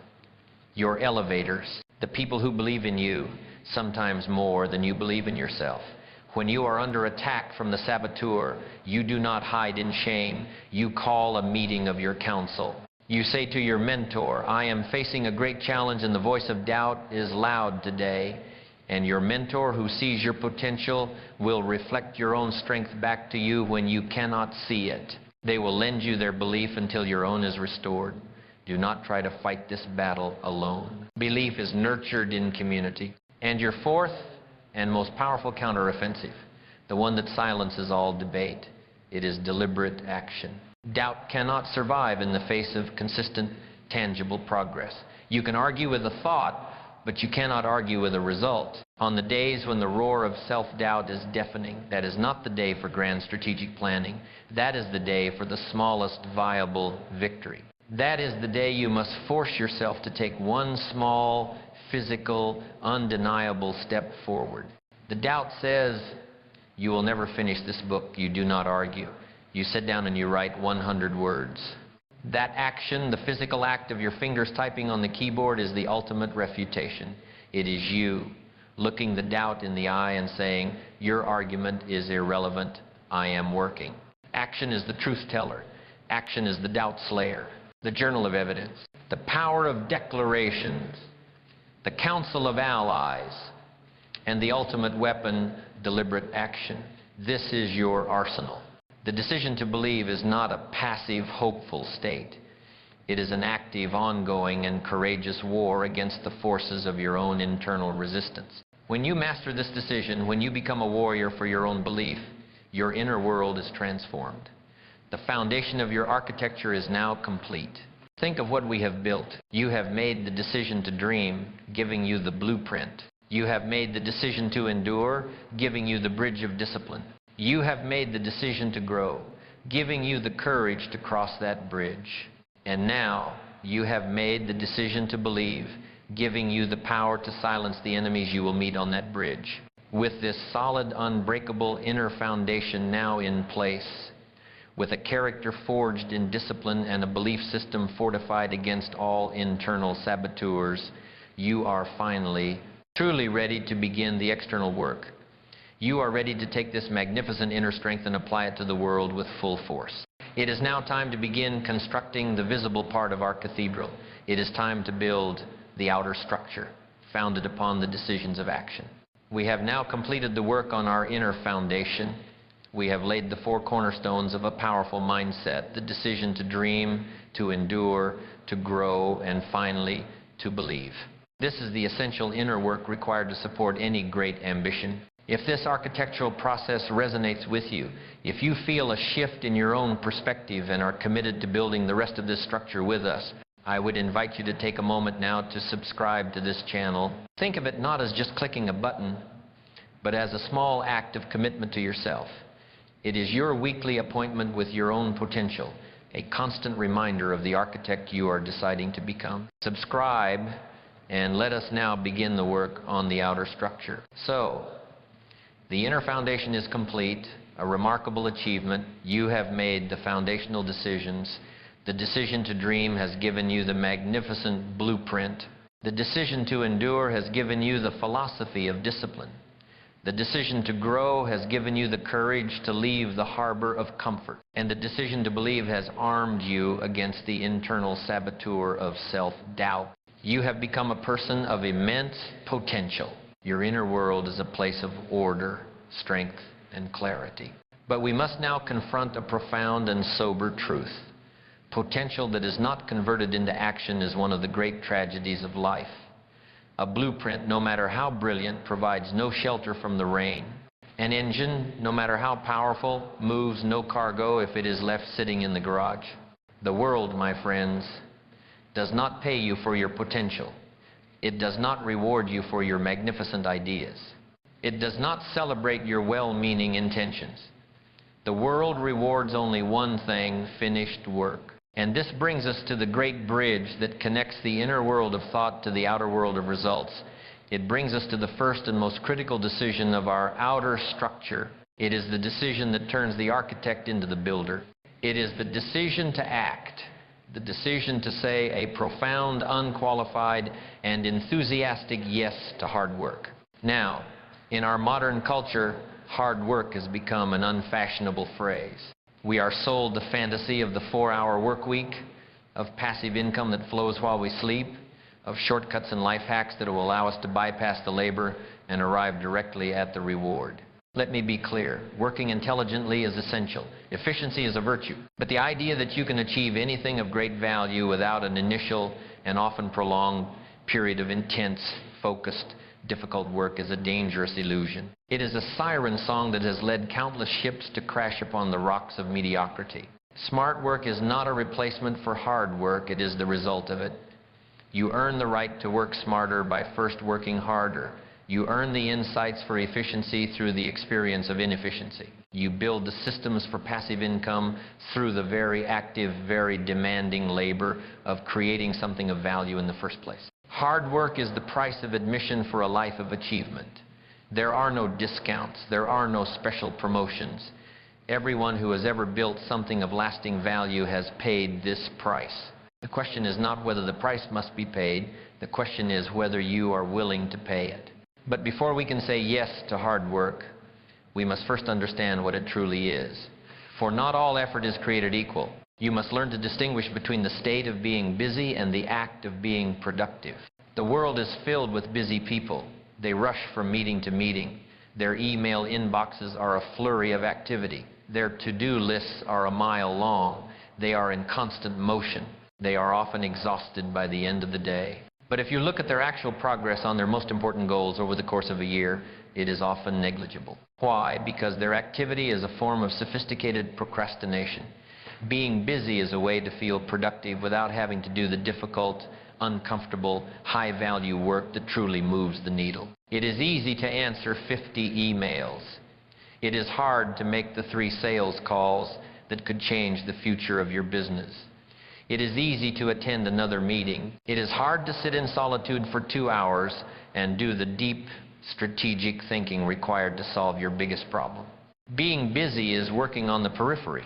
Your elevators, the people who believe in you, sometimes more than you believe in yourself. When you are under attack from the saboteur, you do not hide in shame. You call a meeting of your council. You say to your mentor, I am facing a great challenge and the voice of doubt is loud today. And your mentor, who sees your potential, will reflect your own strength back to you when you cannot see it. They will lend you their belief until your own is restored. Do not try to fight this battle alone. Belief is nurtured in community. And your fourth and most powerful counteroffensive, the one that silences all debate, it is deliberate action. Doubt cannot survive in the face of consistent, tangible progress. You can argue with a thought, but you cannot argue with a result. On the days when the roar of self-doubt is deafening, that is not the day for grand strategic planning. That is the day for the smallest viable victory. That is the day you must force yourself to take one small, physical, undeniable step forward. The doubt says, you will never finish this book. You do not argue. You sit down and you write 100 words. That action, the physical act of your fingers typing on the keyboard, is the ultimate refutation. It is you looking the doubt in the eye and saying, your argument is irrelevant. I am working. Action is the truth teller. Action is the doubt slayer. The journal of evidence. The power of declarations. The Council of Allies. And the ultimate weapon, deliberate action. This is your arsenal. The decision to believe is not a passive, hopeful state. It is an active, ongoing, and courageous war against the forces of your own internal resistance. When you master this decision, when you become a warrior for your own belief, your inner world is transformed. The foundation of your architecture is now complete. Think of what we have built. You have made the decision to dream, giving you the blueprint. You have made the decision to endure, giving you the bridge of discipline. You have made the decision to grow, giving you the courage to cross that bridge. And now you have made the decision to believe, giving you the power to silence the enemies you will meet on that bridge. With this solid, unbreakable inner foundation now in place, with a character forged in discipline and a belief system fortified against all internal saboteurs, you are finally truly ready to begin the external work. You are ready to take this magnificent inner strength and apply it to the world with full force. It is now time to begin constructing the visible part of our cathedral. It is time to build the outer structure, founded upon the decisions of action. We have now completed the work on our inner foundation. We have laid the 4 cornerstones of a powerful mindset, the decision to dream, to endure, to grow, and finally, to believe. This is the essential inner work required to support any great ambition. If this architectural process resonates with you, if you feel a shift in your own perspective and are committed to building the rest of this structure with us, I would invite you to take a moment now to subscribe to this channel. Think of it not as just clicking a button, but as a small act of commitment to yourself. It is your weekly appointment with your own potential, a constant reminder of the architect you are deciding to become. Subscribe, and let us now begin the work on the outer structure. So, the inner foundation is complete, a remarkable achievement. You have made the foundational decisions. The decision to dream has given you the magnificent blueprint. The decision to endure has given you the philosophy of discipline. The decision to grow has given you the courage to leave the harbor of comfort. And the decision to believe has armed you against the internal saboteur of self-doubt. You have become a person of immense potential. Your inner world is a place of order, strength, and clarity. But we must now confront a profound and sober truth. Potential that is not converted into action is one of the great tragedies of life. A blueprint, no matter how brilliant, provides no shelter from the rain. An engine, no matter how powerful, moves no cargo if it is left sitting in the garage. The world, my friends, does not pay you for your potential. It does not reward you for your magnificent ideas. It does not celebrate your well-meaning intentions. The world rewards only one thing: finished work. And this brings us to the great bridge that connects the inner world of thought to the outer world of results. It brings us to the first and most critical decision of our outer structure. It is the decision that turns the architect into the builder. It is the decision to act, the decision to say a profound, unqualified, and enthusiastic yes to hard work. Now, in our modern culture, hard work has become an unfashionable phrase. We are sold the fantasy of the 4-hour work week, of passive income that flows while we sleep, of shortcuts and life hacks that will allow us to bypass the labor and arrive directly at the reward. Let me be clear. Working intelligently is essential. Efficiency is a virtue. But the idea that you can achieve anything of great value without an initial and often prolonged period of intense, focused, difficult work is a dangerous illusion. It is a siren song that has led countless ships to crash upon the rocks of mediocrity. Smart work is not a replacement for hard work. It is the result of it. You earn the right to work smarter by first working harder. You earn the insights for efficiency through the experience of inefficiency. You build the systems for passive income through the very active, very demanding labor of creating something of value in the first place. Hard work is the price of admission for a life of achievement. There are no discounts. There are no special promotions. Everyone who has ever built something of lasting value has paid this price. The question is not whether the price must be paid. The question is whether you are willing to pay it. But before we can say yes to hard work, we must first understand what it truly is. For not all effort is created equal. You must learn to distinguish between the state of being busy and the act of being productive. The world is filled with busy people. They rush from meeting to meeting. Their email inboxes are a flurry of activity. Their to-do lists are a mile long. They are in constant motion. They are often exhausted by the end of the day. But if you look at their actual progress on their most important goals over the course of a year, it is often negligible. Why? Because their activity is a form of sophisticated procrastination. Being busy is a way to feel productive without having to do the difficult, uncomfortable, high-value work that truly moves the needle. It is easy to answer 50 emails. It is hard to make the 3 sales calls that could change the future of your business. It is easy to attend another meeting. It is hard to sit in solitude for 2 hours and do the deep, strategic thinking required to solve your biggest problem. Being busy is working on the periphery.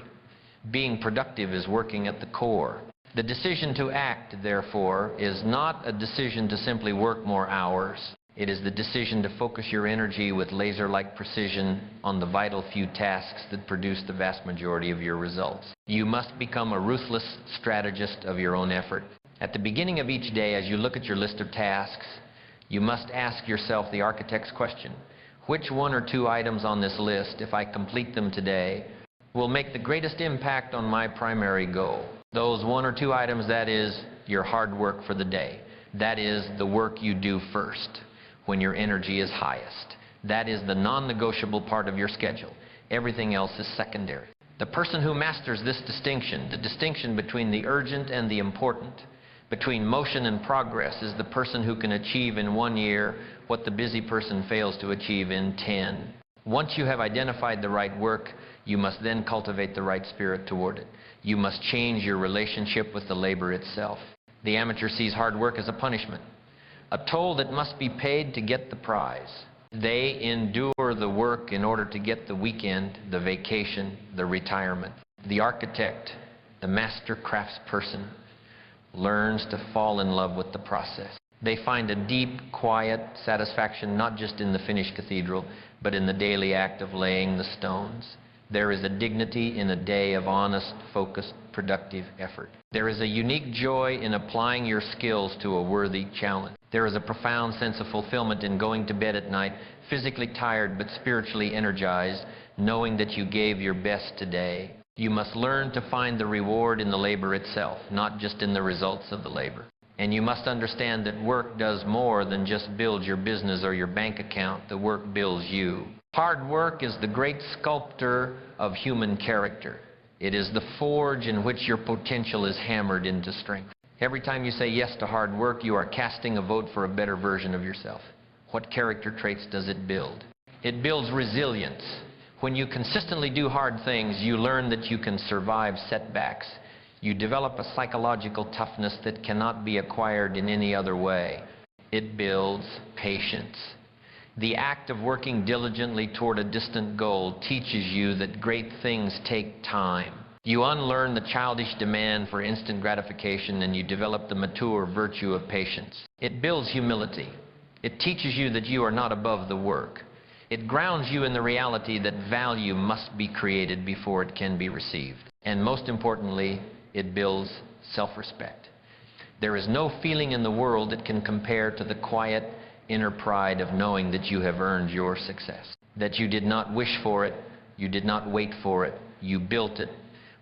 Being productive is working at the core. The decision to act, therefore, is not a decision to simply work more hours. It is the decision to focus your energy with laser-like precision on the vital few tasks that produce the vast majority of your results. You must become a ruthless strategist of your own effort. At the beginning of each day, as you look at your list of tasks, you must ask yourself the architect's question: which 1 or 2 items on this list, if I complete them today, will make the greatest impact on my primary goal? Those 1 or 2 items, that is your hard work for the day. That is the work you do first, when your energy is highest. That is the non-negotiable part of your schedule. Everything else is secondary. The person who masters this distinction, the distinction between the urgent and the important, between motion and progress, is the person who can achieve in 1 year what the busy person fails to achieve in 10. Once you have identified the right work, you must then cultivate the right spirit toward it. You must change your relationship with the labor itself. The amateur sees hard work as a punishment, a toll that must be paid to get the prize. They endure the work in order to get the weekend, the vacation, the retirement. The architect, the master craftsperson, learns to fall in love with the process. They find a deep, quiet satisfaction not just in the finished cathedral, but in the daily act of laying the stones. There is a dignity in a day of honest, focused productive effort. There is a unique joy in applying your skills to a worthy challenge. There is a profound sense of fulfillment in going to bed at night, physically tired but spiritually energized, knowing that you gave your best today. You must learn to find the reward in the labor itself, not just in the results of the labor. And you must understand that work does more than just build your business or your bank account. The work builds you. Hard work is the great sculptor of human character. It is the forge in which your potential is hammered into strength. Every time you say yes to hard work, you are casting a vote for a better version of yourself. What character traits does it build? It builds resilience. When you consistently do hard things, you learn that you can survive setbacks. You develop a psychological toughness that cannot be acquired in any other way. It builds patience. The act of working diligently toward a distant goal teaches you that great things take time. You unlearn the childish demand for instant gratification and you develop the mature virtue of patience. It builds humility. It teaches you that you are not above the work. It grounds you in the reality that value must be created before it can be received. And most importantly, it builds self-respect. There is no feeling in the world that can compare to the quiet inner pride of knowing that you have earned your success. That you did not wish for it, you did not wait for it, you built it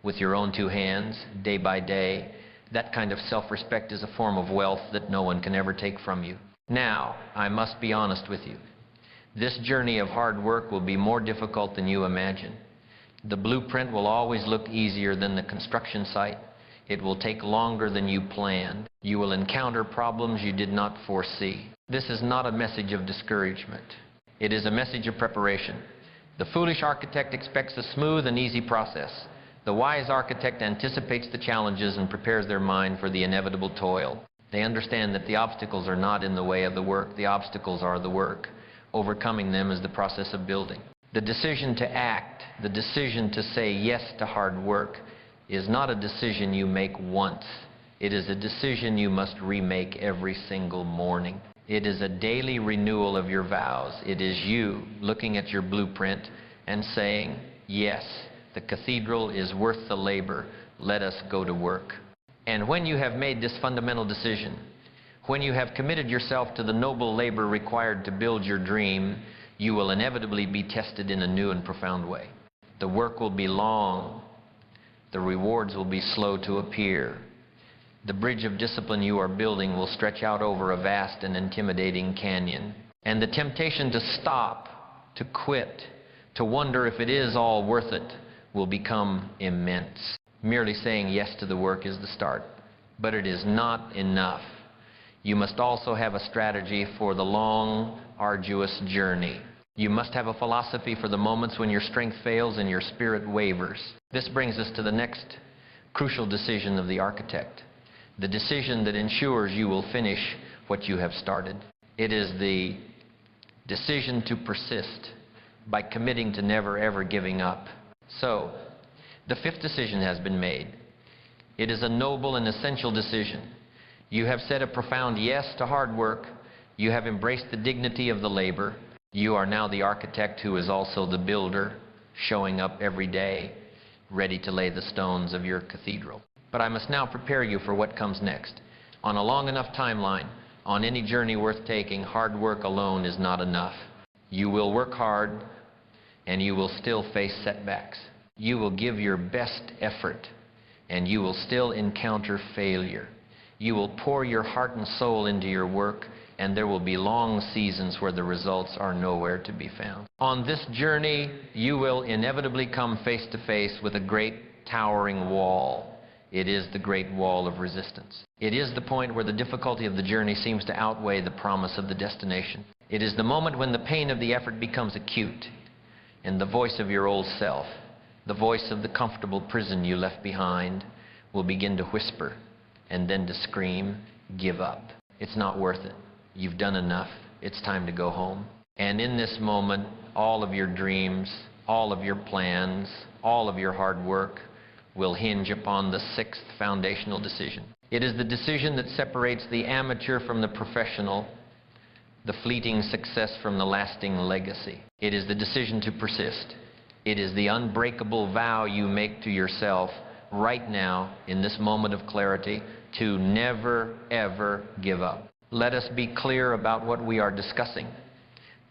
with your own two hands, day by day. That kind of self-respect is a form of wealth that no one can ever take from you. Now, I must be honest with you. This journey of hard work will be more difficult than you imagine. The blueprint will always look easier than the construction site. It will take longer than you planned. You will encounter problems you did not foresee. This is not a message of discouragement. It is a message of preparation. The foolish architect expects a smooth and easy process. The wise architect anticipates the challenges and prepares their mind for the inevitable toil. They understand that the obstacles are not in the way of the work. The obstacles are the work. Overcoming them is the process of building. The decision to act, the decision to say yes to hard work, is not a decision you make once. It is a decision you must remake every single morning. It is a daily renewal of your vows. It is you looking at your blueprint and saying, yes, the cathedral is worth the labor. Let us go to work. And when you have made this fundamental decision, when you have committed yourself to the noble labor required to build your dream, you will inevitably be tested in a new and profound way. The work will be long. The rewards will be slow to appear. The bridge of discipline you are building will stretch out over a vast and intimidating canyon. And the temptation to stop, to quit, to wonder if it is all worth it, will become immense. Merely saying yes to the work is the start, but it is not enough. You must also have a strategy for the long, arduous journey. You must have a philosophy for the moments when your strength fails and your spirit wavers. This brings us to the next crucial decision of the architect. The decision that ensures you will finish what you have started. It is the decision to persist by committing to never ever giving up. So, the fifth decision has been made. It is a noble and essential decision. You have said a profound yes to hard work. You have embraced the dignity of the labor. You are now the architect who is also the builder, showing up every day, ready to lay the stones of your cathedral. But I must now prepare you for what comes next. On a long enough timeline, on any journey worth taking, hard work alone is not enough. You will work hard, and you will still face setbacks. You will give your best effort, and you will still encounter failure. You will pour your heart and soul into your work, and there will be long seasons where the results are nowhere to be found. On this journey, you will inevitably come face to face with a great towering wall. It is the great wall of resistance. It is the point where the difficulty of the journey seems to outweigh the promise of the destination. It is the moment when the pain of the effort becomes acute, and the voice of your old self, the voice of the comfortable prison you left behind, will begin to whisper and then to scream, give up. It's not worth it. You've done enough. It's time to go home. And in this moment, all of your dreams, all of your plans, all of your hard work will hinge upon the sixth foundational decision. It is the decision that separates the amateur from the professional, the fleeting success from the lasting legacy. It is the decision to persist. It is the unbreakable vow you make to yourself right now, in this moment of clarity, to never, ever give up. Let us be clear about what we are discussing.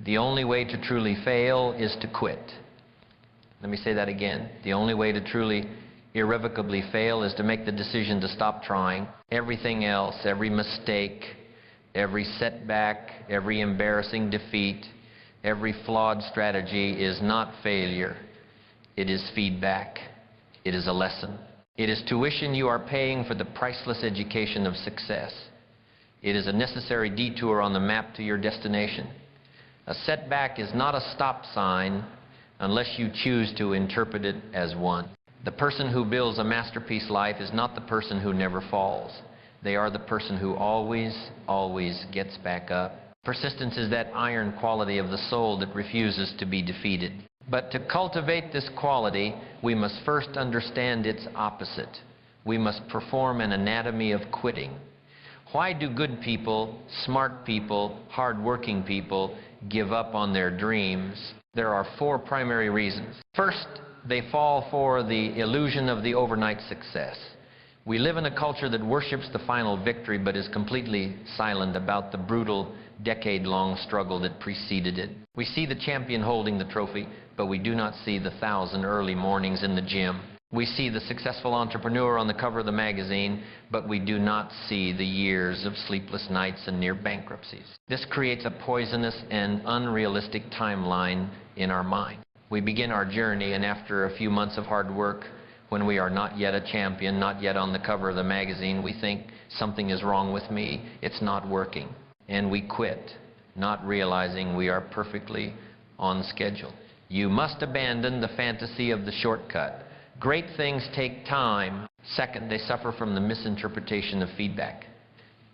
The only way to truly fail is to quit. Let me say that again. The only way to truly, irrevocably fail is to make the decision to stop trying. Everything else, every mistake, every setback, every embarrassing defeat, every flawed strategy is not failure. It is feedback. It is a lesson. It is tuition you are paying for the priceless education of success. It is a necessary detour on the map to your destination. A setback is not a stop sign unless you choose to interpret it as one. The person who builds a masterpiece life is not the person who never falls. They are the person who always, always gets back up. Persistence is that iron quality of the soul that refuses to be defeated. But to cultivate this quality, we must first understand its opposite. We must perform an anatomy of quitting. Why do good people, smart people, hard-working people give up on their dreams? There are 4 primary reasons. First, they fall for the illusion of the overnight success. We live in a culture that worships the final victory but is completely silent about the brutal decade-long struggle that preceded it. We see the champion holding the trophy, but we do not see the 1,000 early mornings in the gym. We see the successful entrepreneur on the cover of the magazine, but we do not see the years of sleepless nights and near bankruptcies. This creates a poisonous and unrealistic timeline in our mind. We begin our journey, and after a few months of hard work, when we are not yet a champion, not yet on the cover of the magazine, we think something is wrong with me, it's not working. And we quit, not realizing we are perfectly on schedule. You must abandon the fantasy of the shortcut. Great things take time. Second, they suffer from the misinterpretation of feedback.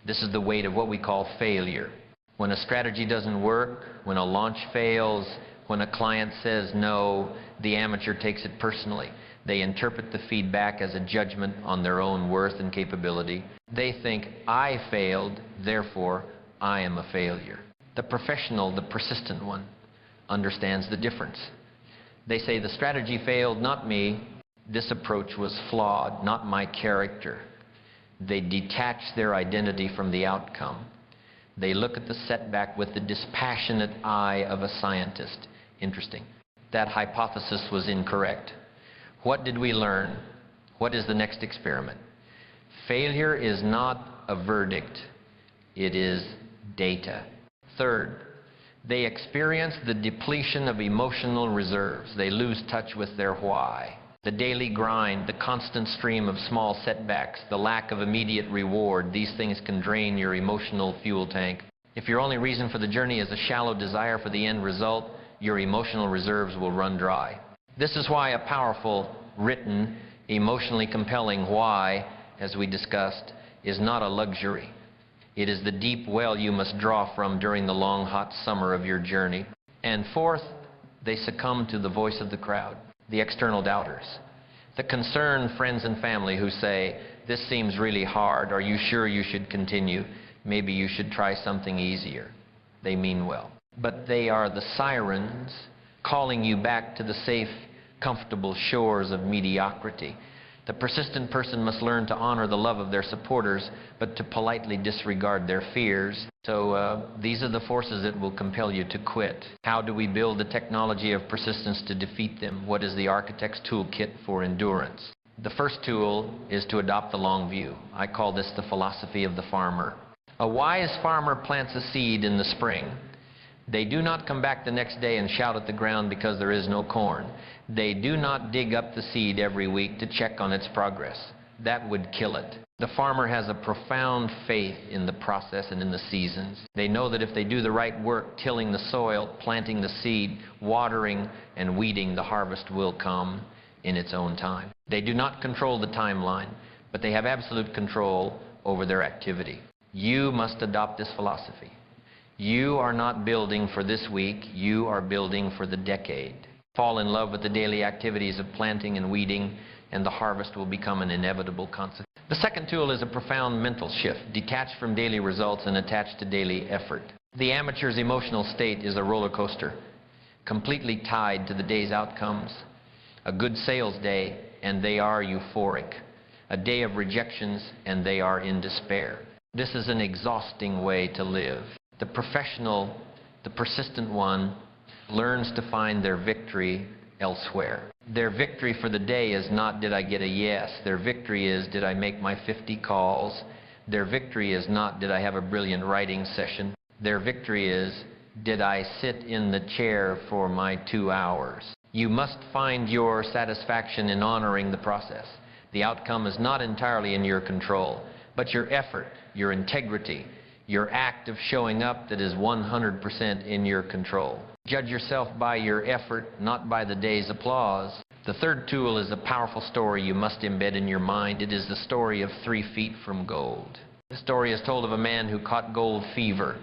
This is the weight of what we call failure. When a strategy doesn't work, when a launch fails, when a client says no, the amateur takes it personally. They interpret the feedback as a judgment on their own worth and capability. They think, I failed, therefore I am a failure. The professional, the persistent one, understands the difference. They say, the strategy failed, not me. This approach was flawed, not my character. They detach their identity from the outcome. They look at the setback with the dispassionate eye of a scientist. Interesting. That hypothesis was incorrect. What did we learn? What is the next experiment? Failure is not a verdict. It is data. Third, they experience the depletion of emotional reserves. They lose touch with their why. The daily grind, the constant stream of small setbacks, the lack of immediate reward, these things can drain your emotional fuel tank. If your only reason for the journey is a shallow desire for the end result, your emotional reserves will run dry. This is why a powerful, written, emotionally compelling why, as we discussed, is not a luxury. It is the deep well you must draw from during the long, hot summer of your journey. And fourth, they succumb to the voice of the crowd, the external doubters, the concerned friends and family who say, this seems really hard. Are you sure you should continue? Maybe you should try something easier. They mean well. But they are the sirens calling you back to the safe, comfortable shores of mediocrity. The persistent person must learn to honor the love of their supporters, but to politely disregard their fears. So these are the forces that will compel you to quit. How do we build the technology of persistence to defeat them? What is the architect's toolkit for endurance? The first tool is to adopt the long view. I call this the philosophy of the farmer. A wise farmer plants a seed in the spring. They do not come back the next day and shout at the ground because there is no corn. They do not dig up the seed every week to check on its progress. That would kill it. The farmer has a profound faith in the process and in the seasons. They know that if they do the right work, tilling the soil, planting the seed, watering and weeding, the harvest will come in its own time. They do not control the timeline, but they have absolute control over their activity. You must adopt this philosophy. You are not building for this week, you are building for the decade. Fall in love with the daily activities of planting and weeding, and the harvest will become an inevitable consequence. The second tool is a profound mental shift, detached from daily results and attached to daily effort. The amateur's emotional state is a roller coaster, completely tied to the day's outcomes. A good sales day and they are euphoric. A day of rejections, and they are in despair. This is an exhausting way to live. The professional, the persistent one, learns to find their victory elsewhere. Their victory for the day is not, did I get a yes? Their victory is, did I make my 50 calls? Their victory is not, did I have a brilliant writing session? Their victory is, did I sit in the chair for my 2 hours? You must find your satisfaction in honoring the process. The outcome is not entirely in your control, but your effort, your integrity, your act of showing up that is 100% in your control. Judge yourself by your effort, not by the day's applause. The third tool is a powerful story you must embed in your mind. It is the story of 3 feet from gold. The story is told of a man who caught gold fever.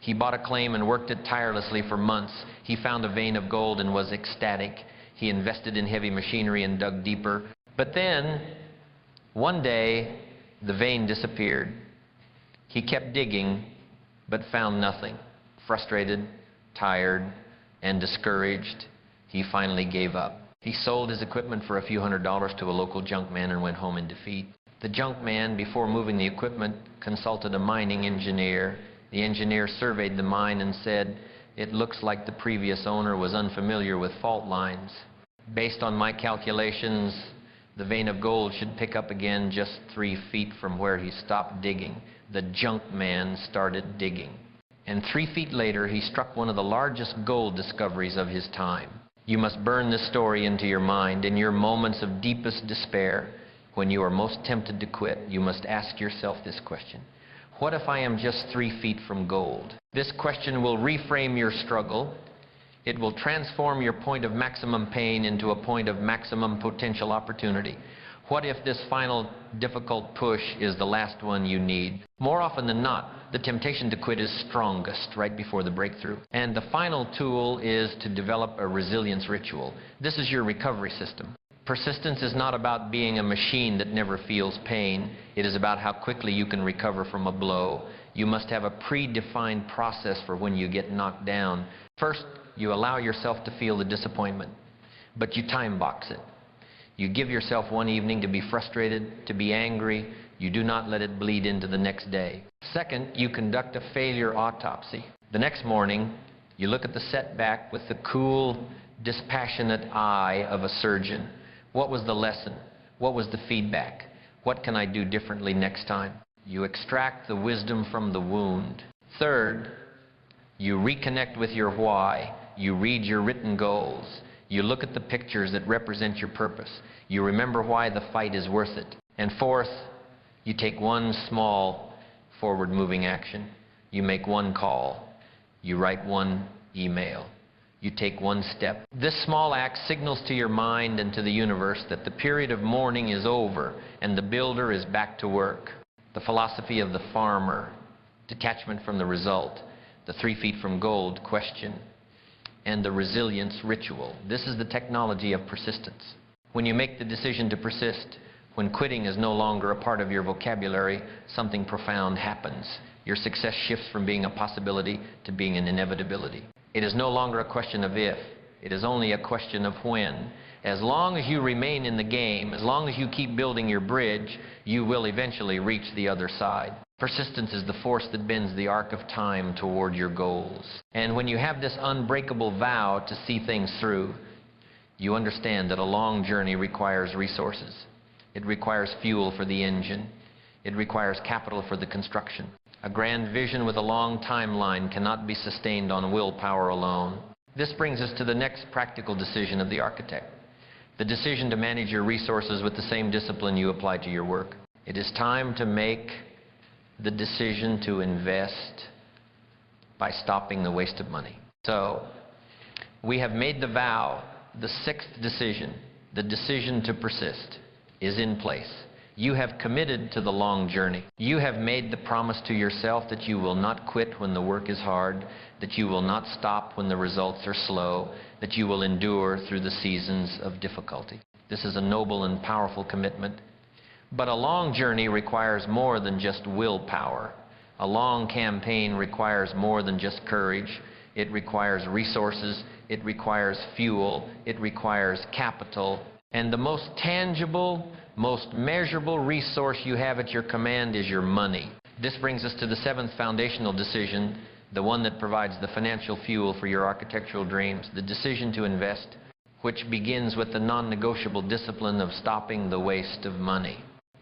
He bought a claim and worked it tirelessly for months. He found a vein of gold and was ecstatic. He invested in heavy machinery and dug deeper. But then, one day, the vein disappeared. He kept digging, but found nothing. Frustrated, tired, and discouraged, he finally gave up. He sold his equipment for a few $100s to a local junk man and went home in defeat. The junk man, before moving the equipment, consulted a mining engineer. The engineer surveyed the mine and said, "It looks like the previous owner was unfamiliar with fault lines. Based on my calculations, the vein of gold should pick up again just 3 feet from where he stopped digging." The junk man started digging. And 3 feet later, he struck one of the largest gold discoveries of his time. You must burn this story into your mind. In your moments of deepest despair, when you are most tempted to quit, you must ask yourself this question: what if I am just 3 feet from gold? This question will reframe your struggle. It will transform your point of maximum pain into a point of maximum potential opportunity. What if this final difficult push is the last one you need? More often than not, the temptation to quit is strongest right before the breakthrough. And the final tool is to develop a resilience ritual. This is your recovery system. Persistence is not about being a machine that never feels pain. It is about how quickly you can recover from a blow. You must have a predefined process for when you get knocked down. First, you allow yourself to feel the disappointment, but you time box it. You give yourself one evening to be frustrated, to be angry. You do not let it bleed into the next day. Second, you conduct a failure autopsy. The next morning, you look at the setback with the cool, dispassionate eye of a surgeon. What was the lesson? What was the feedback? What can I do differently next time? You extract the wisdom from the wound. Third, you reconnect with your why. You read your written goals. You look at the pictures that represent your purpose. You remember why the fight is worth it. And fourth, you take one small forward-moving action. You make one call. You write one email. You take one step. This small act signals to your mind and to the universe that the period of mourning is over and the builder is back to work. The philosophy of the farmer, detachment from the result, the 3 feet from gold question, and the resilience ritual. This is the technology of persistence. When you make the decision to persist, when quitting is no longer a part of your vocabulary, something profound happens. Your success shifts from being a possibility to being an inevitability. It is no longer a question of if, it is only a question of when. As long as you remain in the game, as long as you keep building your bridge, you will eventually reach the other side. Persistence is the force that bends the arc of time toward your goals. And when you have this unbreakable vow to see things through, you understand that a long journey requires resources. It requires fuel for the engine. It requires capital for the construction. A grand vision with a long timeline cannot be sustained on willpower alone. This brings us to the next practical decision of the architect. The decision to manage your resources with the same discipline you apply to your work. It is time to make the decision to invest by stopping the waste of money. So, we have made the vow. The sixth decision, the decision to persist, is in place. You have committed to the long journey. You have made the promise to yourself that you will not quit when the work is hard, that you will not stop when the results are slow, that you will endure through the seasons of difficulty. This is a noble and powerful commitment. But a long journey requires more than just willpower. A long campaign requires more than just courage. It requires resources. It requires fuel. It requires capital. And the most tangible, most measurable resource you have at your command is your money. This brings us to the seventh foundational decision, the one that provides the financial fuel for your architectural dreams, the decision to invest, which begins with the non-negotiable discipline of stopping the waste of money.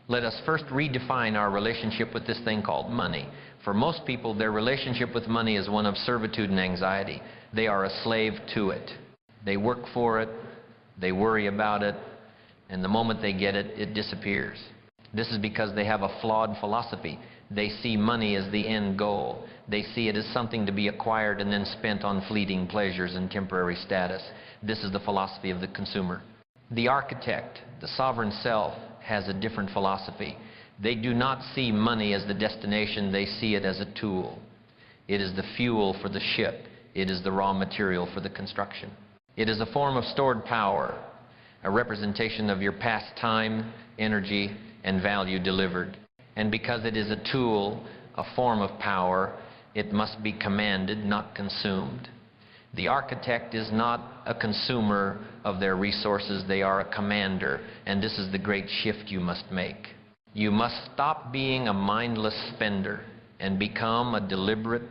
Let us first redefine our relationship with this thing called money. For most people, their relationship with money is one of servitude and anxiety. They are a slave to it. They work for it, they worry about it, and the moment they get it, it disappears. This is because they have a flawed philosophy. They see money as the end goal. They see it as something to be acquired and then spent on fleeting pleasures and temporary status. This is the philosophy of the consumer. The architect, the sovereign self, has a different philosophy. They do not see money as the destination, they see it as a tool. It is the fuel for the ship. It is the raw material for the construction. It is a form of stored power, a representation of your past time, energy, and value delivered. And because it is a tool, a form of power, it must be commanded, not consumed. The architect is not a consumer of their resources, they are a commander, and this is the great shift you must make. You must stop being a mindless spender and become a deliberate,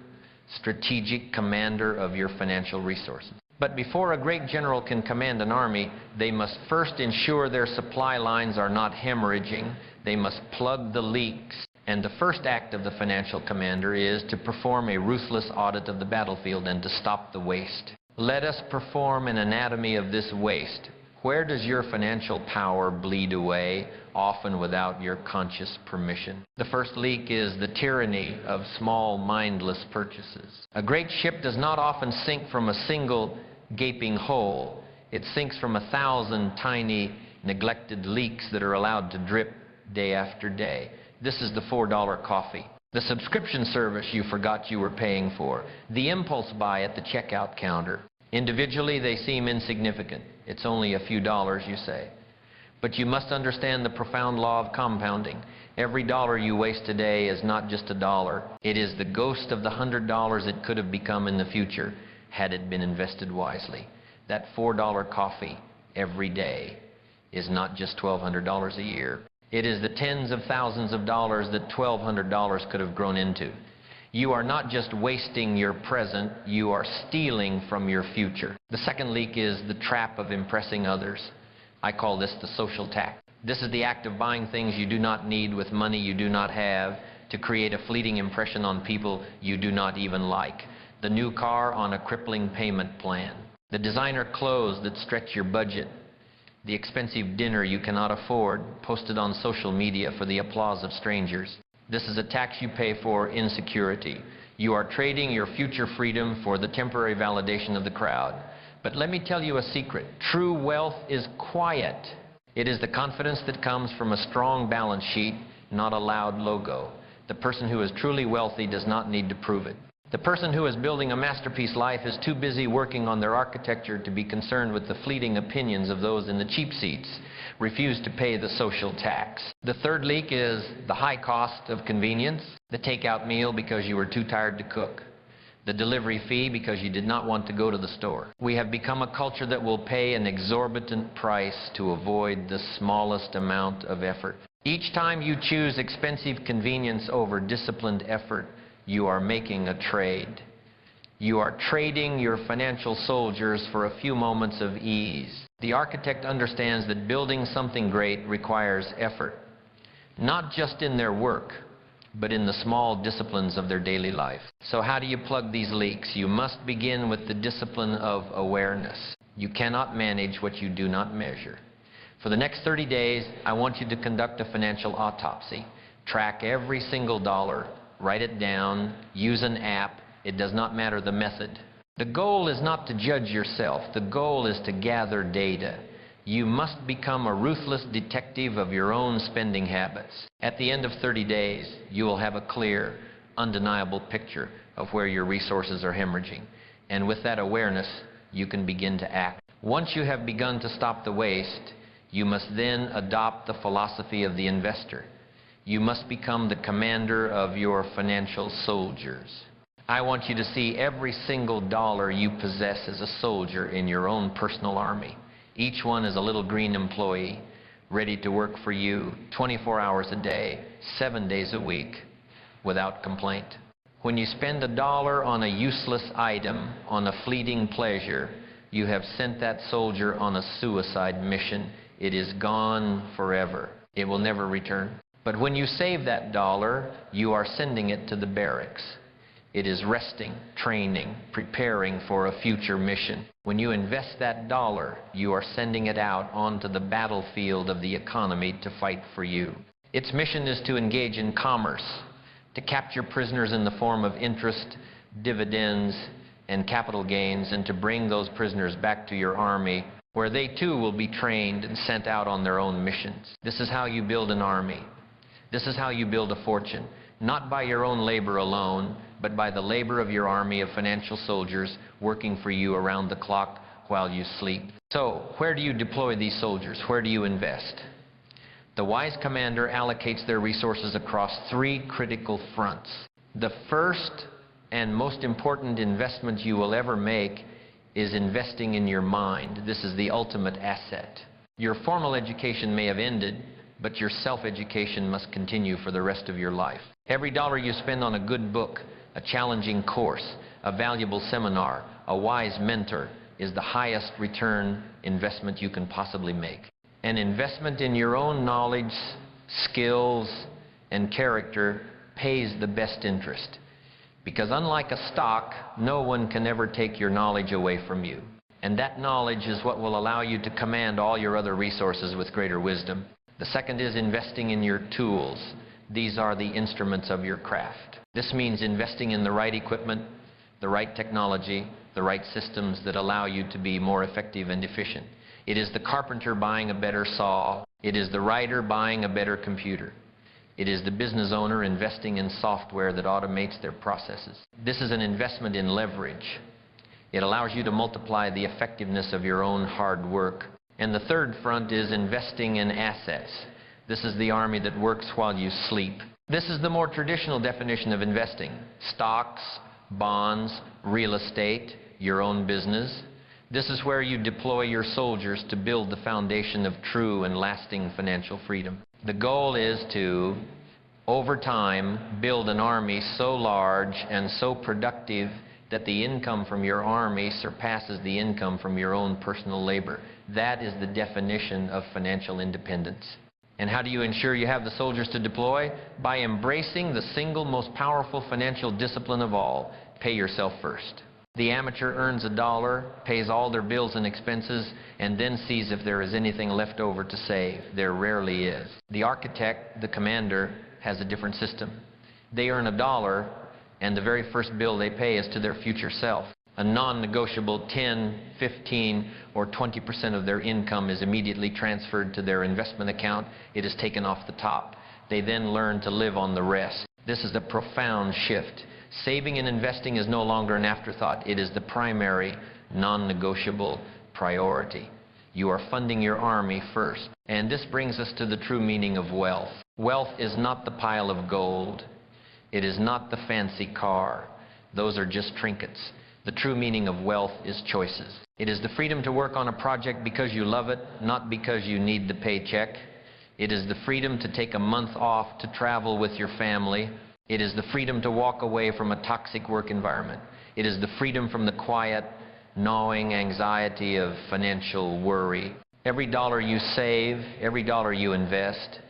strategic commander of your financial resources. But before a great general can command an army, they must first ensure their supply lines are not hemorrhaging. They must plug the leaks. And the first act of the financial commander is to perform a ruthless audit of the battlefield and to stop the waste. Let us perform an anatomy of this waste. Where does your financial power bleed away, often without your conscious permission? The first leak is the tyranny of small, mindless purchases. A great ship does not often sink from a single gaping hole. It sinks from 1,000 tiny, neglected leaks that are allowed to drip day after day. This is the $4 coffee, the subscription service you forgot you were paying for, the impulse buy at the checkout counter. Individually, they seem insignificant. It's only a few dollars, you say. But you must understand the profound law of compounding. Every dollar you waste today is not just a dollar. It is the ghost of the $100 it could have become in the future had it been invested wisely. That $4 coffee every day is not just $1,200 a year. It is the tens of thousands of dollars that $1,200 could have grown into. You are not just wasting your present, you are stealing from your future. The second leak is the trap of impressing others. I call this the social tax. This is the act of buying things you do not need with money you do not have to create a fleeting impression on people you do not even like. The new car on a crippling payment plan. The designer clothes that stretch your budget. The expensive dinner you cannot afford, posted on social media for the applause of strangers. This is a tax you pay for insecurity. You are trading your future freedom for the temporary validation of the crowd. But let me tell you a secret. True wealth is quiet. It is the confidence that comes from a strong balance sheet, not a loud logo. The person who is truly wealthy does not need to prove it. The person who is building a masterpiece life is too busy working on their architecture to be concerned with the fleeting opinions of those in the cheap seats. Refuse to pay the social tax. The third leak is the high cost of convenience, the takeout meal because you were too tired to cook, the delivery fee because you did not want to go to the store. We have become a culture that will pay an exorbitant price to avoid the smallest amount of effort. Each time you choose expensive convenience over disciplined effort, you are making a trade. You are trading your financial soldiers for a few moments of ease. The architect understands that building something great requires effort, not just in their work, but in the small disciplines of their daily life. So how do you plug these leaks? You must begin with the discipline of awareness. You cannot manage what you do not measure. For the next 30 days, I want you to conduct a financial autopsy. Track every single dollar. Write it down, use an app, it does not matter the method. The goal is not to judge yourself, the goal is to gather data. You must become a ruthless detective of your own spending habits. At the end of 30 days, you will have a clear, undeniable picture of where your resources are hemorrhaging. And with that awareness, you can begin to act. Once you have begun to stop the waste, you must then adopt the philosophy of the investor. You must become the commander of your financial soldiers. I want you to see every single dollar you possess as a soldier in your own personal army. Each one is a little green employee, ready to work for you 24 hours a day, 7 days a week, without complaint. When you spend $1 on a useless item, on a fleeting pleasure, you have sent that soldier on a suicide mission. It is gone forever. It will never return. But when you save that $1, you are sending it to the barracks. It is resting, training, preparing for a future mission. When you invest that $1, you are sending it out onto the battlefield of the economy to fight for you. Its mission is to engage in commerce, to capture prisoners in the form of interest, dividends, and capital gains, and to bring those prisoners back to your army, where they too will be trained and sent out on their own missions. This is how you build an army. This is how you build a fortune, not by your own labor alone, but by the labor of your army of financial soldiers working for you around the clock while you sleep. So, where do you deploy these soldiers? Where do you invest? The wise commander allocates their resources across 3 critical fronts. The first and most important investment you will ever make is investing in your mind. This is the ultimate asset. Your formal education may have ended, but your self-education must continue for the rest of your life. Every dollar you spend on a good book, a challenging course, a valuable seminar, a wise mentor, is the highest return investment you can possibly make. An investment in your own knowledge, skills, and character pays the best interest. Because unlike a stock, no one can ever take your knowledge away from you. And that knowledge is what will allow you to command all your other resources with greater wisdom. The second is investing in your tools. These are the instruments of your craft. This means investing in the right equipment, the right technology, the right systems that allow you to be more effective and efficient. It is the carpenter buying a better saw. It is the writer buying a better computer. It is the business owner investing in software that automates their processes. This is an investment in leverage. It allows you to multiply the effectiveness of your own hard work. And the third front is investing in assets. This is the army that works while you sleep. This is the more traditional definition of investing. Stocks, bonds, real estate, your own business. This is where you deploy your soldiers to build the foundation of true and lasting financial freedom. The goal is to, over time, build an army so large and so productive that the income from your army surpasses the income from your own personal labor. That is the definition of financial independence. And how do you ensure you have the soldiers to deploy? By embracing the single most powerful financial discipline of all: pay yourself first. The amateur earns $1, pays all their bills and expenses, and then sees if there is anything left over to save. There rarely is. The architect, the commander, has a different system. They earn $1, and the very first bill they pay is to their future self. A non-negotiable 10, 15, or 20% of their income is immediately transferred to their investment account. It is taken off the top. They then learn to live on the rest. This is a profound shift. Saving and investing is no longer an afterthought. It is the primary, non-negotiable priority. You are funding your army first. And this brings us to the true meaning of wealth. Wealth is not the pile of gold. It is not the fancy car. Those are just trinkets. The true meaning of wealth is choices. It is the freedom to work on a project because you love it, not because you need the paycheck. It is the freedom to take a month off to travel with your family. It is the freedom to walk away from a toxic work environment. It is the freedom from the quiet, gnawing anxiety of financial worry. Every dollar you save, every dollar you invest,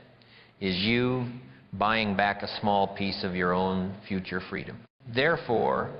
is you buying back a small piece of your own future freedom. Therefore,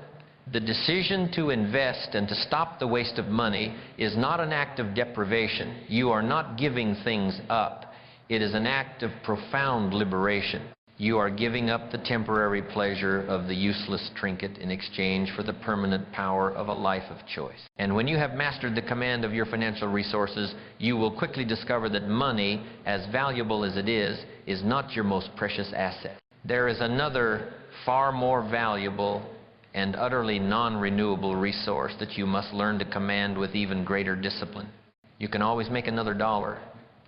the decision to invest and to stop the waste of money is not an act of deprivation. You are not giving things up. It is an act of profound liberation. You are giving up the temporary pleasure of the useless trinket in exchange for the permanent power of a life of choice. And when you have mastered the command of your financial resources, you will quickly discover that money, as valuable as it is not your most precious asset. There is another far more valuable and utterly non-renewable resource that you must learn to command with even greater discipline. You can always make another dollar.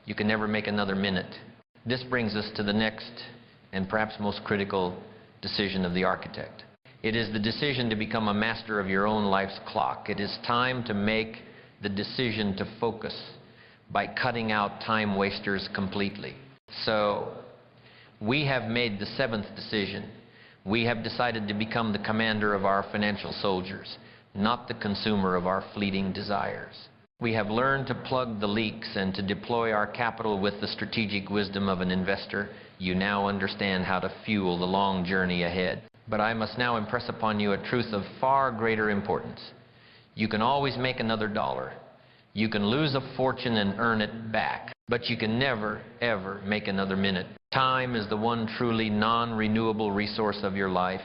You can never make another minute. This brings us to the next and perhaps most critical decision of the architect. It is the decision to become a master of your own life's clock. It is time to make the decision to focus, by cutting out time wasters completely. So we have made the seventh decision. We have decided to become the commander of our financial soldiers, not the consumer of our fleeting desires. We have learned to plug the leaks and to deploy our capital with the strategic wisdom of an investor. You now understand how to fuel the long journey ahead. But I must now impress upon you a truth of far greater importance. You can always make another dollar. You can lose a fortune and earn it back, but you can never, ever make another minute. Time is the one truly non-renewable resource of your life.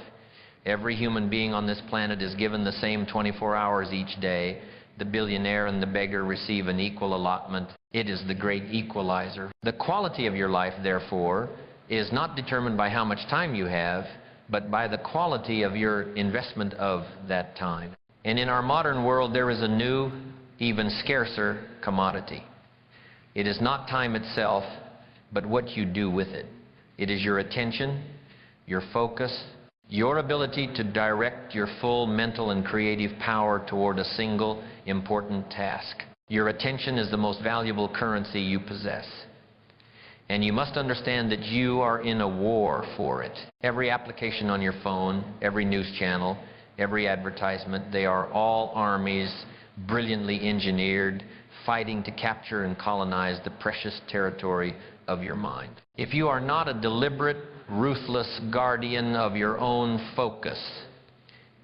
Every human being on this planet is given the same 24 hours each day. The billionaire and the beggar receive an equal allotment. It is the great equalizer. The quality of your life, therefore, is not determined by how much time you have, but by the quality of your investment of that time. And in our modern world, there is a new, even scarcer commodity. It is not time itself, but what you do with it. It is your attention, your focus, your ability to direct your full mental and creative power toward a single important task. Your attention is the most valuable currency you possess. And you must understand that you are in a war for it. Every application on your phone, every news channel, every advertisement, they are all armies brilliantly engineered, fighting to capture and colonize the precious territory of your mind. If you are not a deliberate, ruthless guardian of your own focus,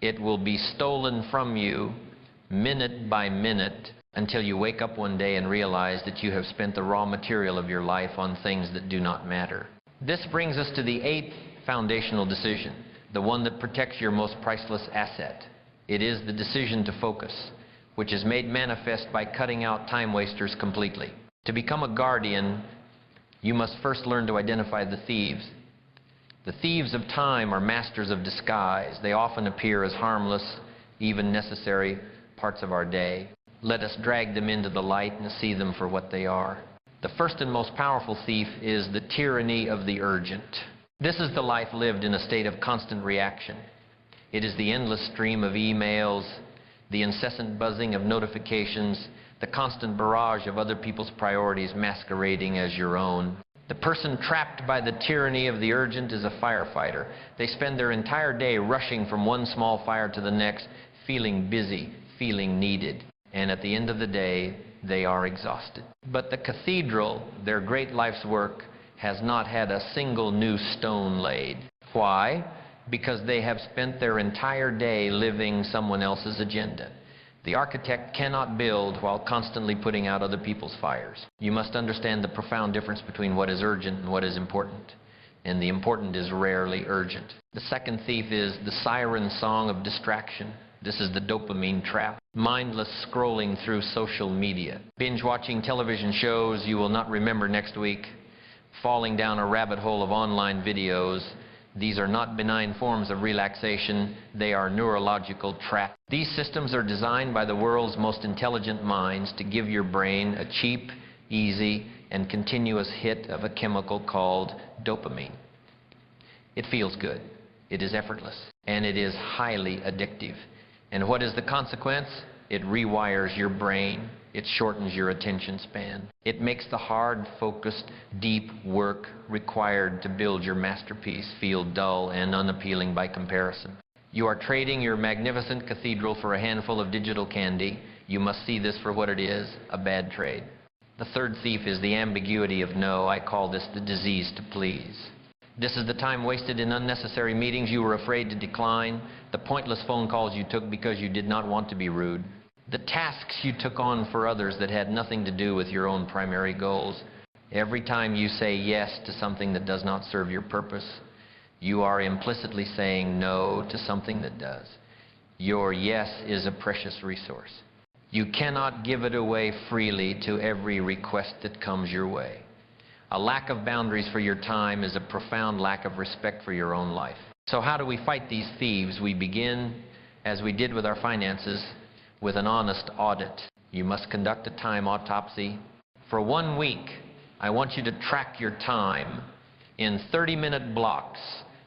it will be stolen from you minute by minute until you wake up one day and realize that you have spent the raw material of your life on things that do not matter. This brings us to the eighth foundational decision, the one that protects your most priceless asset. It is the decision to focus, which is made manifest by cutting out time wasters completely. To become a guardian, you must first learn to identify the thieves. The thieves of time are masters of disguise. They often appear as harmless, even necessary parts of our day. Let us drag them into the light and see them for what they are. The first and most powerful thief is the tyranny of the urgent. This is the life lived in a state of constant reaction. It is the endless stream of emails, the incessant buzzing of notifications, the constant barrage of other people's priorities masquerading as your own. The person trapped by the tyranny of the urgent is a firefighter. They spend their entire day rushing from one small fire to the next, feeling busy, feeling needed. And at the end of the day, they are exhausted. But the cathedral, their great life's work, has not had a single new stone laid. Why? Because they have spent their entire day living someone else's agenda. The architect cannot build while constantly putting out other people's fires. You must understand the profound difference between what is urgent and what is important. And the important is rarely urgent. The second thief is the siren song of distraction. This is the dopamine trap. Mindless scrolling through social media. Binge-watching television shows you will not remember next week. Falling down a rabbit hole of online videos. These are not benign forms of relaxation. They are neurological traps. These systems are designed by the world's most intelligent minds to give your brain a cheap, easy, and continuous hit of a chemical called dopamine. It feels good. It is effortless. And it is highly addictive. And what is the consequence? It rewires your brain. It shortens your attention span. It makes the hard, focused, deep work required to build your masterpiece feel dull and unappealing by comparison. You are trading your magnificent cathedral for a handful of digital candy. You must see this for what it is, a bad trade. The third thief is the ambiguity of no. I call this the disease to please. This is the time wasted in unnecessary meetings you were afraid to decline, the pointless phone calls you took because you did not want to be rude, the tasks you took on for others that had nothing to do with your own primary goals. Every time you say yes to something that does not serve your purpose, you are implicitly saying no to something that does. Your yes is a precious resource. You cannot give it away freely to every request that comes your way. A lack of boundaries for your time is a profound lack of respect for your own life. So how do we fight these thieves? We begin, as we did with our finances, with an honest audit. You must conduct a time autopsy. For 1 week, I want you to track your time in 30-minute blocks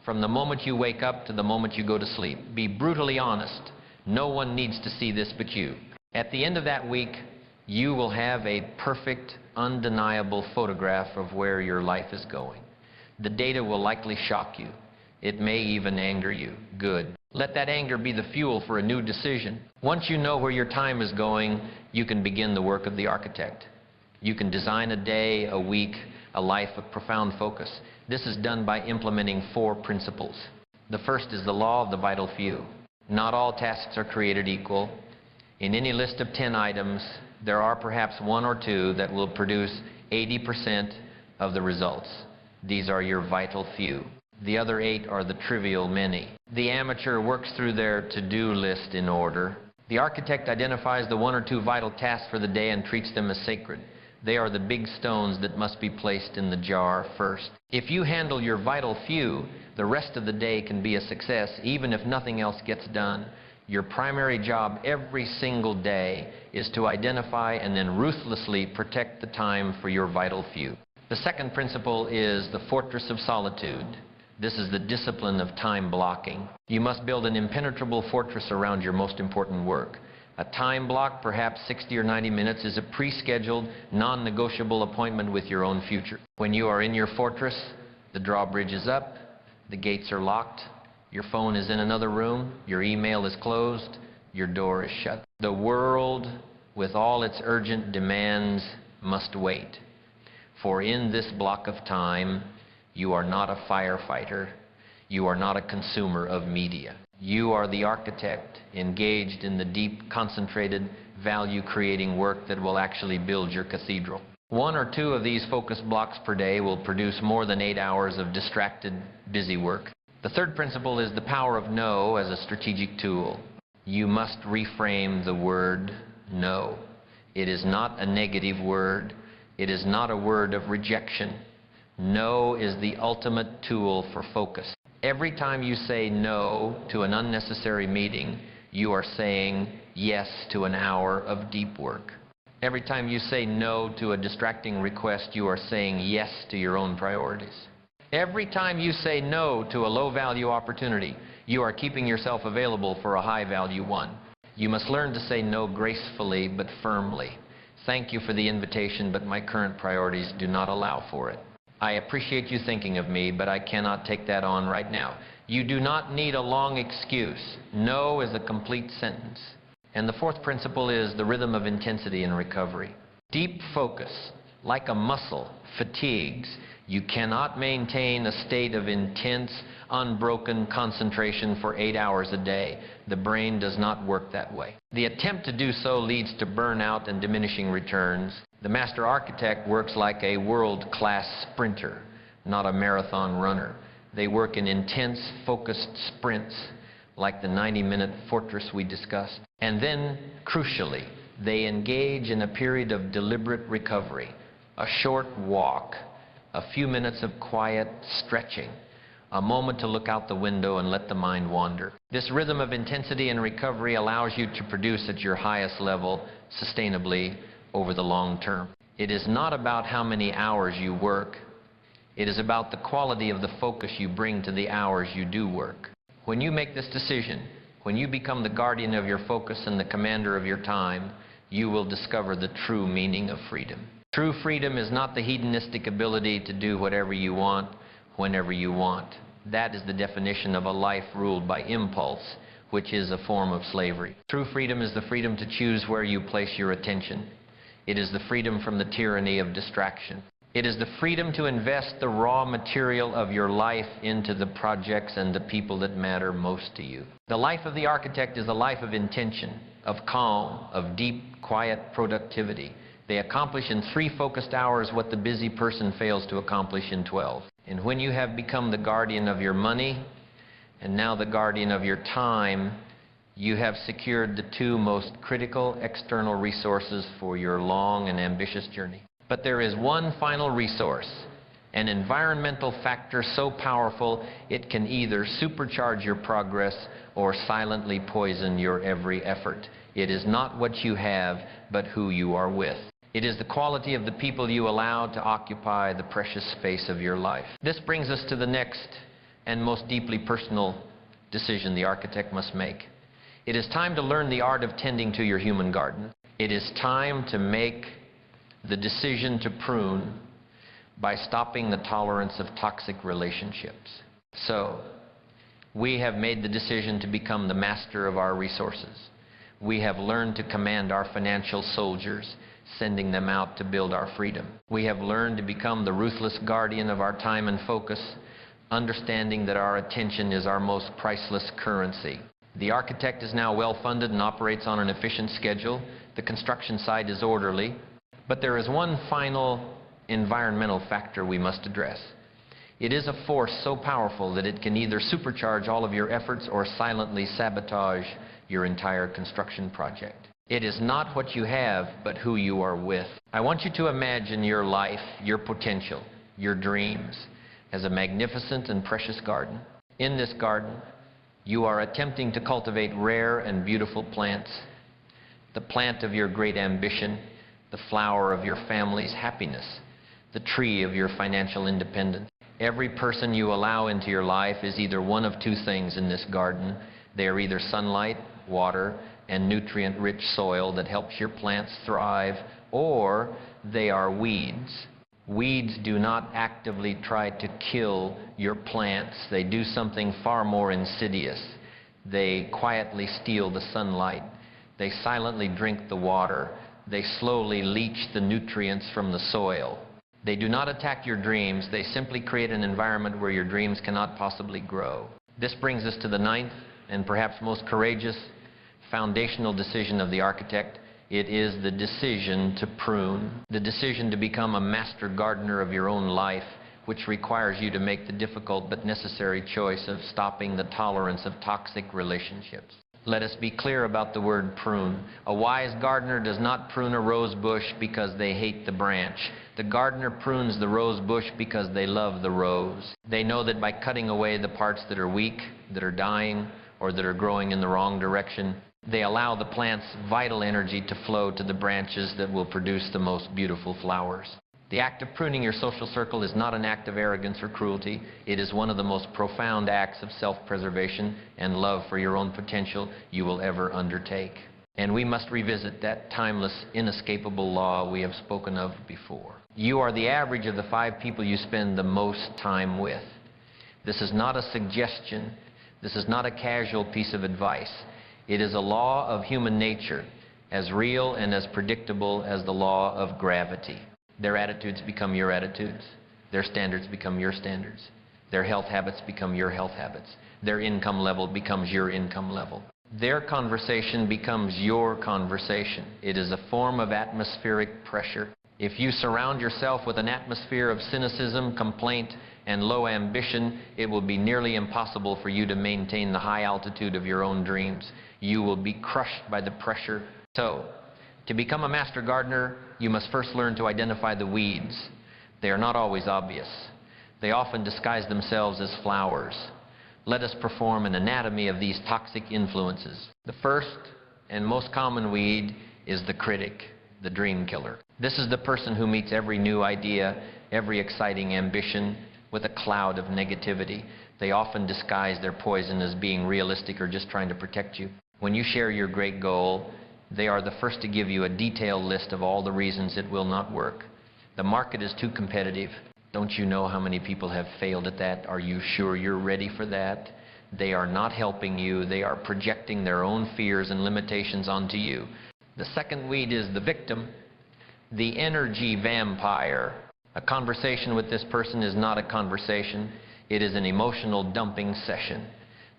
from the moment you wake up to the moment you go to sleep. Be brutally honest. No one needs to see this but you. At the end of that week, you will have a perfect, undeniable photograph of where your life is going. The data will likely shock you. It may even anger you. Good. Let that anger be the fuel for a new decision. Once you know where your time is going, you can begin the work of the architect. You can design a day, a week, a life of profound focus. This is done by implementing 4 principles. The first is the law of the vital few. Not all tasks are created equal. In any list of 10 items, there are perhaps 1 or 2 that will produce 80% of the results. These are your vital few. The other 8 are the trivial many. The amateur works through their to-do list in order. The architect identifies the 1 or 2 vital tasks for the day and treats them as sacred. They are the big stones that must be placed in the jar first. If you handle your vital few, the rest of the day can be a success, even if nothing else gets done. Your primary job every single day is to identify and then ruthlessly protect the time for your vital few. The second principle is the fortress of solitude. This is the discipline of time blocking. You must build an impenetrable fortress around your most important work. A time block, perhaps 60 or 90 minutes, is a pre-scheduled, non-negotiable appointment with your own future. When you are in your fortress, the drawbridge is up, the gates are locked, your phone is in another room, your email is closed, your door is shut. The world, with all its urgent demands, must wait. For in this block of time, you are not a firefighter. You are not a consumer of media. You are the architect engaged in the deep, concentrated, value-creating work that will actually build your cathedral. 1 or 2 of these focus blocks per day will produce more than 8 hours of distracted, busy work. The third principle is the power of no as a strategic tool. You must reframe the word no. It is not a negative word. It is not a word of rejection. No is the ultimate tool for focus. Every time you say no to an unnecessary meeting, you are saying yes to an hour of deep work. Every time you say no to a distracting request, you are saying yes to your own priorities. Every time you say no to a low-value opportunity, you are keeping yourself available for a high-value one. You must learn to say no gracefully but firmly. Thank you for the invitation, but my current priorities do not allow for it. I appreciate you thinking of me, but I cannot take that on right now. You do not need a long excuse. No is a complete sentence. And the fourth principle is the rhythm of intensity in recovery. Deep focus, like a muscle, fatigues. You cannot maintain a state of intense, unbroken concentration for 8 hours a day. The brain does not work that way. The attempt to do so leads to burnout and diminishing returns. The master architect works like a world-class sprinter, not a marathon runner. They work in intense, focused sprints, like the 90-minute fortress we discussed. And then, crucially, they engage in a period of deliberate recovery, a short walk, a few minutes of quiet stretching, a moment to look out the window and let the mind wander. This rhythm of intensity and recovery allows you to produce at your highest level sustainably over the long term. It is not about how many hours you work. It is about the quality of the focus you bring to the hours you do work. When you make this decision, when you become the guardian of your focus and the commander of your time, you will discover the true meaning of freedom. True freedom is not the hedonistic ability to do whatever you want, whenever you want. That is the definition of a life ruled by impulse, which is a form of slavery. True freedom is the freedom to choose where you place your attention. It is the freedom from the tyranny of distraction. It is the freedom to invest the raw material of your life into the projects and the people that matter most to you. The life of the architect is a life of intention, of calm, of deep, quiet productivity. They accomplish in 3 focused hours what the busy person fails to accomplish in 12. And when you have become the guardian of your money, and now the guardian of your time, you have secured the 2 most critical external resources for your long and ambitious journey. But there is one final resource, an environmental factor so powerful it can either supercharge your progress or silently poison your every effort. It is not what you have, but who you are with. It is the quality of the people you allow to occupy the precious space of your life. This brings us to the next and most deeply personal decision the architect must make. It is time to learn the art of tending to your human garden. It is time to make the decision to prune by stopping the tolerance of toxic relationships. So, we have made the decision to become the master of our resources. We have learned to command our financial soldiers, sending them out to build our freedom. We have learned to become the ruthless guardian of our time and focus, understanding that our attention is our most priceless currency. The architect is now well-funded and operates on an efficient schedule. The construction site is orderly. But there is one final environmental factor we must address. It is a force so powerful that it can either supercharge all of your efforts or silently sabotage your entire construction project. It is not what you have, but who you are with. I want you to imagine your life, your potential, your dreams as a magnificent and precious garden. In this garden, you are attempting to cultivate rare and beautiful plants, the plant of your great ambition, the flower of your family's happiness, the tree of your financial independence. Every person you allow into your life is either one of two things in this garden. They are either sunlight, water, and nutrient-rich soil that helps your plants thrive, or they are weeds. Weeds do not actively try to kill your plants. They do something far more insidious. They quietly steal the sunlight. They silently drink the water. They slowly leach the nutrients from the soil. They do not attack your dreams. They simply create an environment where your dreams cannot possibly grow. This brings us to the ninth and perhaps most courageous foundational decision of the architect. It is the decision to prune, the decision to become a master gardener of your own life, which requires you to make the difficult but necessary choice of stopping the tolerance of toxic relationships. Let us be clear about the word prune. A wise gardener does not prune a rose bush because they hate the branch. The gardener prunes the rose bush because they love the rose. They know that by cutting away the parts that are weak, that are dying, or that are growing in the wrong direction, they allow the plant's vital energy to flow to the branches that will produce the most beautiful flowers. The act of pruning your social circle is not an act of arrogance or cruelty. It is one of the most profound acts of self-preservation and love for your own potential you will ever undertake. And we must revisit that timeless, inescapable law we have spoken of before. You are the average of the 5 people you spend the most time with. This is not a suggestion. This is not a casual piece of advice. It is a law of human nature, as real and as predictable as the law of gravity. Their attitudes become your attitudes. Their standards become your standards. Their health habits become your health habits. Their income level becomes your income level. Their conversation becomes your conversation. It is a form of atmospheric pressure. If you surround yourself with an atmosphere of cynicism, complaint, and low ambition, it will be nearly impossible for you to maintain the high altitude of your own dreams. You will be crushed by the pressure. So, to become a master gardener, you must first learn to identify the weeds. They are not always obvious. They often disguise themselves as flowers. Let us perform an anatomy of these toxic influences. The first and most common weed is the critic, the dream killer. This is the person who meets every new idea, every exciting ambition with a cloud of negativity. They often disguise their poison as being realistic or just trying to protect you. When you share your great goal, they are the first to give you a detailed list of all the reasons it will not work. The market is too competitive. Don't you know how many people have failed at that? Are you sure you're ready for that? They are not helping you. They are projecting their own fears and limitations onto you. The second weed is the victim, the energy vampire. A conversation with this person is not a conversation. It is an emotional dumping session.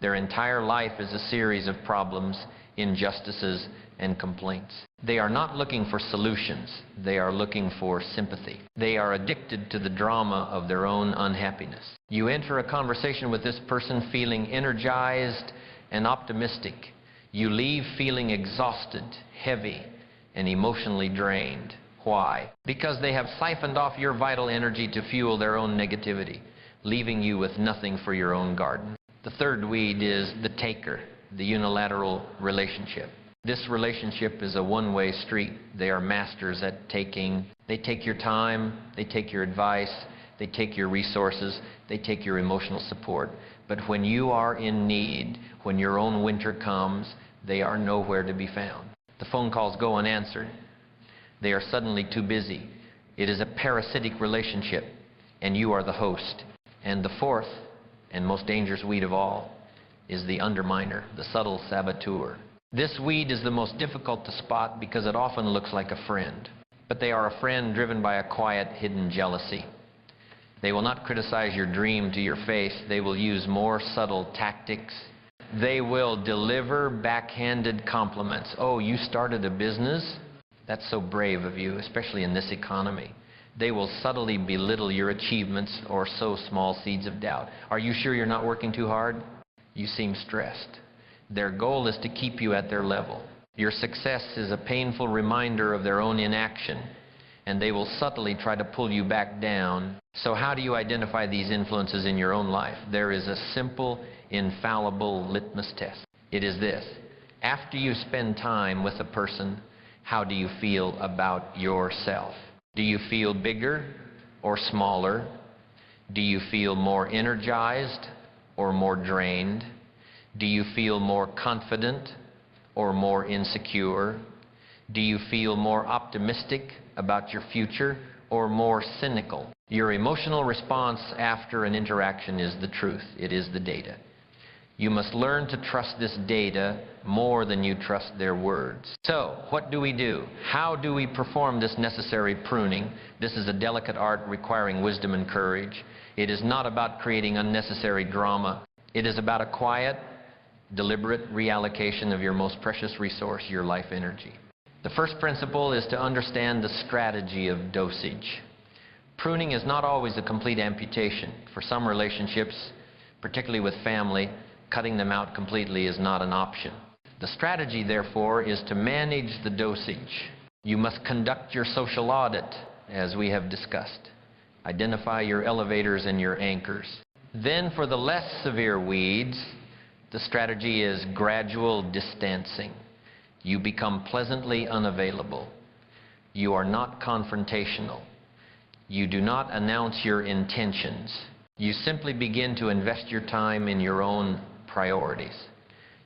Their entire life is a series of problems, injustices, and complaints. They are not looking for solutions. They are looking for sympathy. They are addicted to the drama of their own unhappiness. You enter a conversation with this person feeling energized and optimistic. You leave feeling exhausted, heavy, and emotionally drained. Why? Because they have siphoned off your vital energy to fuel their own negativity, leaving you with nothing for your own garden. The third weed is the taker, the unilateral relationship. This relationship is a one-way street. They are masters at taking. They take your time, they take your advice, they take your resources, they take your emotional support. But when you are in need, when your own winter comes, they are nowhere to be found. The phone calls go unanswered. They are suddenly too busy. It is a parasitic relationship, and you are the host. And the fourth, and most dangerous weed of all, is the underminer, the subtle saboteur. This weed is the most difficult to spot because it often looks like a friend. But they are a friend driven by a quiet, hidden jealousy. They will not criticize your dream to your face. They will use more subtle tactics. They will deliver backhanded compliments. Oh, you started a business? That's so brave of you, especially in this economy. They will subtly belittle your achievements or sow small seeds of doubt. Are you sure you're not working too hard? You seem stressed. Their goal is to keep you at their level. Your success is a painful reminder of their own inaction, and they will subtly try to pull you back down. So how do you identify these influences in your own life? There is a simple, infallible litmus test. It is this: after you spend time with a person, how do you feel about yourself? Do you feel bigger or smaller? Do you feel more energized or more drained? Do you feel more confident or more insecure? Do you feel more optimistic about your future or more cynical? Your emotional response after an interaction is the truth. It is the data. You must learn to trust this data more than you trust their words. So, what do we do? How do we perform this necessary pruning? This is a delicate art requiring wisdom and courage. It is not about creating unnecessary drama. It is about a quiet, deliberate reallocation of your most precious resource, your life energy. The first principle is to understand the strategy of dosage. Pruning is not always a complete amputation. For some relationships, particularly with family, cutting them out completely is not an option. The strategy, therefore, is to manage the dosage. You must conduct your social audit, as we have discussed. Identify your elevators and your anchors. Then, for the less severe weeds, the strategy is gradual distancing. You become pleasantly unavailable. You are not confrontational. You do not announce your intentions. You simply begin to invest your time in your own priorities.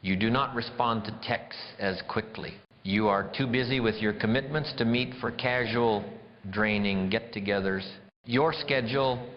You do not respond to texts as quickly. You are too busy with your commitments to meet for casual, draining get-togethers. Your schedule,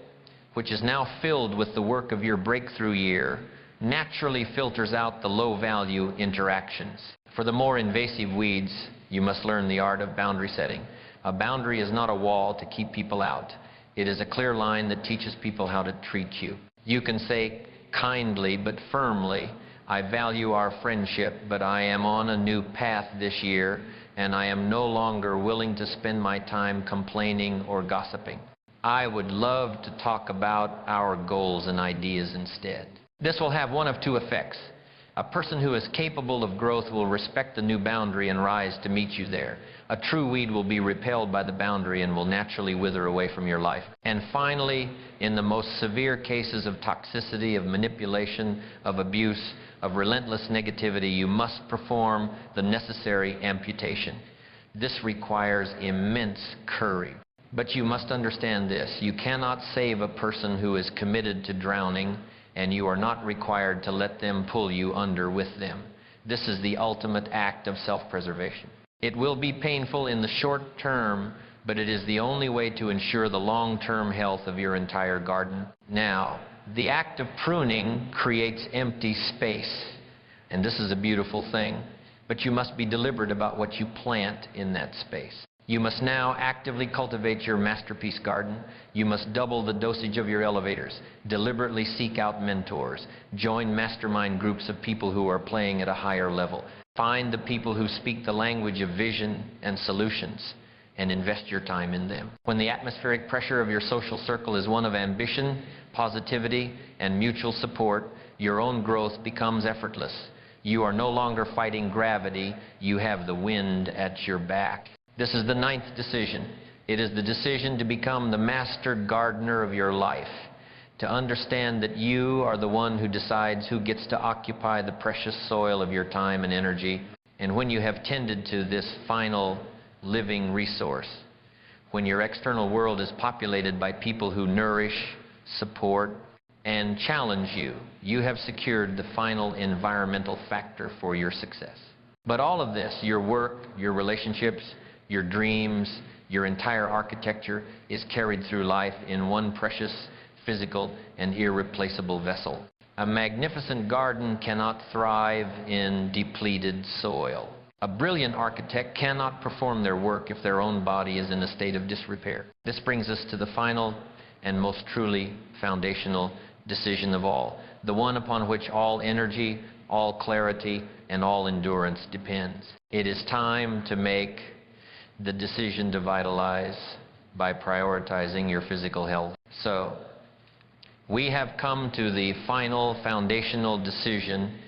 which is now filled with the work of your breakthrough year, naturally filters out the low-value interactions. For the more invasive weeds, you must learn the art of boundary setting. A boundary is not a wall to keep people out. It is a clear line that teaches people how to treat you. You can say kindly but firmly, I value our friendship, but I am on a new path this year, and I am no longer willing to spend my time complaining or gossiping. I would love to talk about our goals and ideas instead. This will have one of two effects. A person who is capable of growth will respect the new boundary and rise to meet you there. A true weed will be repelled by the boundary and will naturally wither away from your life. And finally, in the most severe cases of toxicity, of manipulation, of abuse, of relentless negativity, you must perform the necessary amputation. This requires immense courage. But you must understand this: you cannot save a person who is committed to drowning, and you are not required to let them pull you under with them. This is the ultimate act of self-preservation. It will be painful in the short term, but it is the only way to ensure the long-term health of your entire garden. Now, the act of pruning creates empty space, and this is a beautiful thing, but you must be deliberate about what you plant in that space. You must now actively cultivate your masterpiece garden. You must double the dosage of your elevators. Deliberately seek out mentors. Join mastermind groups of people who are playing at a higher level. Find the people who speak the language of vision and solutions, and invest your time in them. When the atmospheric pressure of your social circle is one of ambition, positivity, and mutual support, your own growth becomes effortless. You are no longer fighting gravity. You have the wind at your back. This is the ninth decision. It is the decision to become the master gardener of your life, to understand that you are the one who decides who gets to occupy the precious soil of your time and energy. And when you have tended to this final living resource, when your external world is populated by people who nourish, support, and challenge you, you have secured the final environmental factor for your success. But all of this, your work, your relationships, your dreams, your entire architecture, is carried through life in one precious, physical, and irreplaceable vessel. A magnificent garden cannot thrive in depleted soil. A brilliant architect cannot perform their work if their own body is in a state of disrepair. This brings us to the final and most truly foundational decision of all, the one upon which all energy, all clarity, and all endurance depends. It is time to make the decision to vitalize by prioritizing your physical health. So, we have come to the final foundational decision.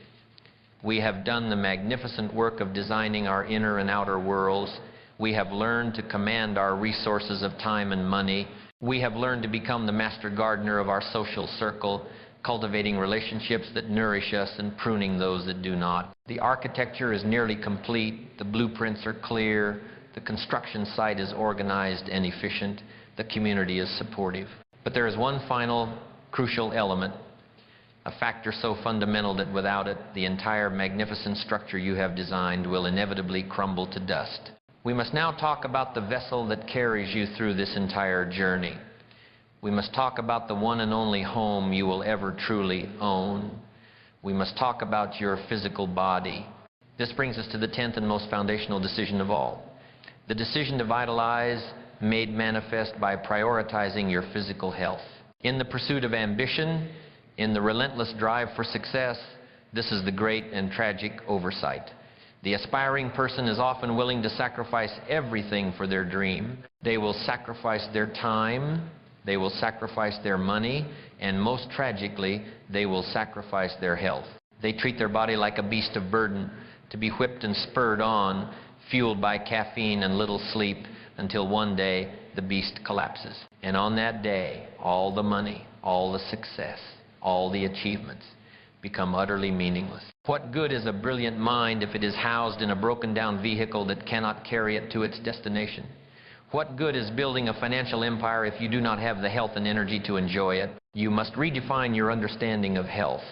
We have done the magnificent work of designing our inner and outer worlds. We have learned to command our resources of time and money. We have learned to become the master gardener of our social circle, cultivating relationships that nourish us and pruning those that do not. The architecture is nearly complete. The blueprints are clear. The construction site is organized and efficient. The community is supportive. But there is one final crucial element, a factor so fundamental that without it, the entire magnificent structure you have designed will inevitably crumble to dust. We must now talk about the vessel that carries you through this entire journey. We must talk about the one and only home you will ever truly own. We must talk about your physical body. This brings us to the 10th and most foundational decision of all. The decision to vitalize, made manifest by prioritizing your physical health. In the pursuit of ambition, in the relentless drive for success, this is the great and tragic oversight. The aspiring person is often willing to sacrifice everything for their dream. They will sacrifice their time, they will sacrifice their money, and most tragically, they will sacrifice their health. They treat their body like a beast of burden, to be whipped and spurred on, fueled by caffeine and little sleep, until one day the beast collapses. And on that day, all the money, all the success, all the achievements become utterly meaningless. What good is a brilliant mind if it is housed in a broken down vehicle that cannot carry it to its destination? What good is building a financial empire if you do not have the health and energy to enjoy it? You must redefine your understanding of health.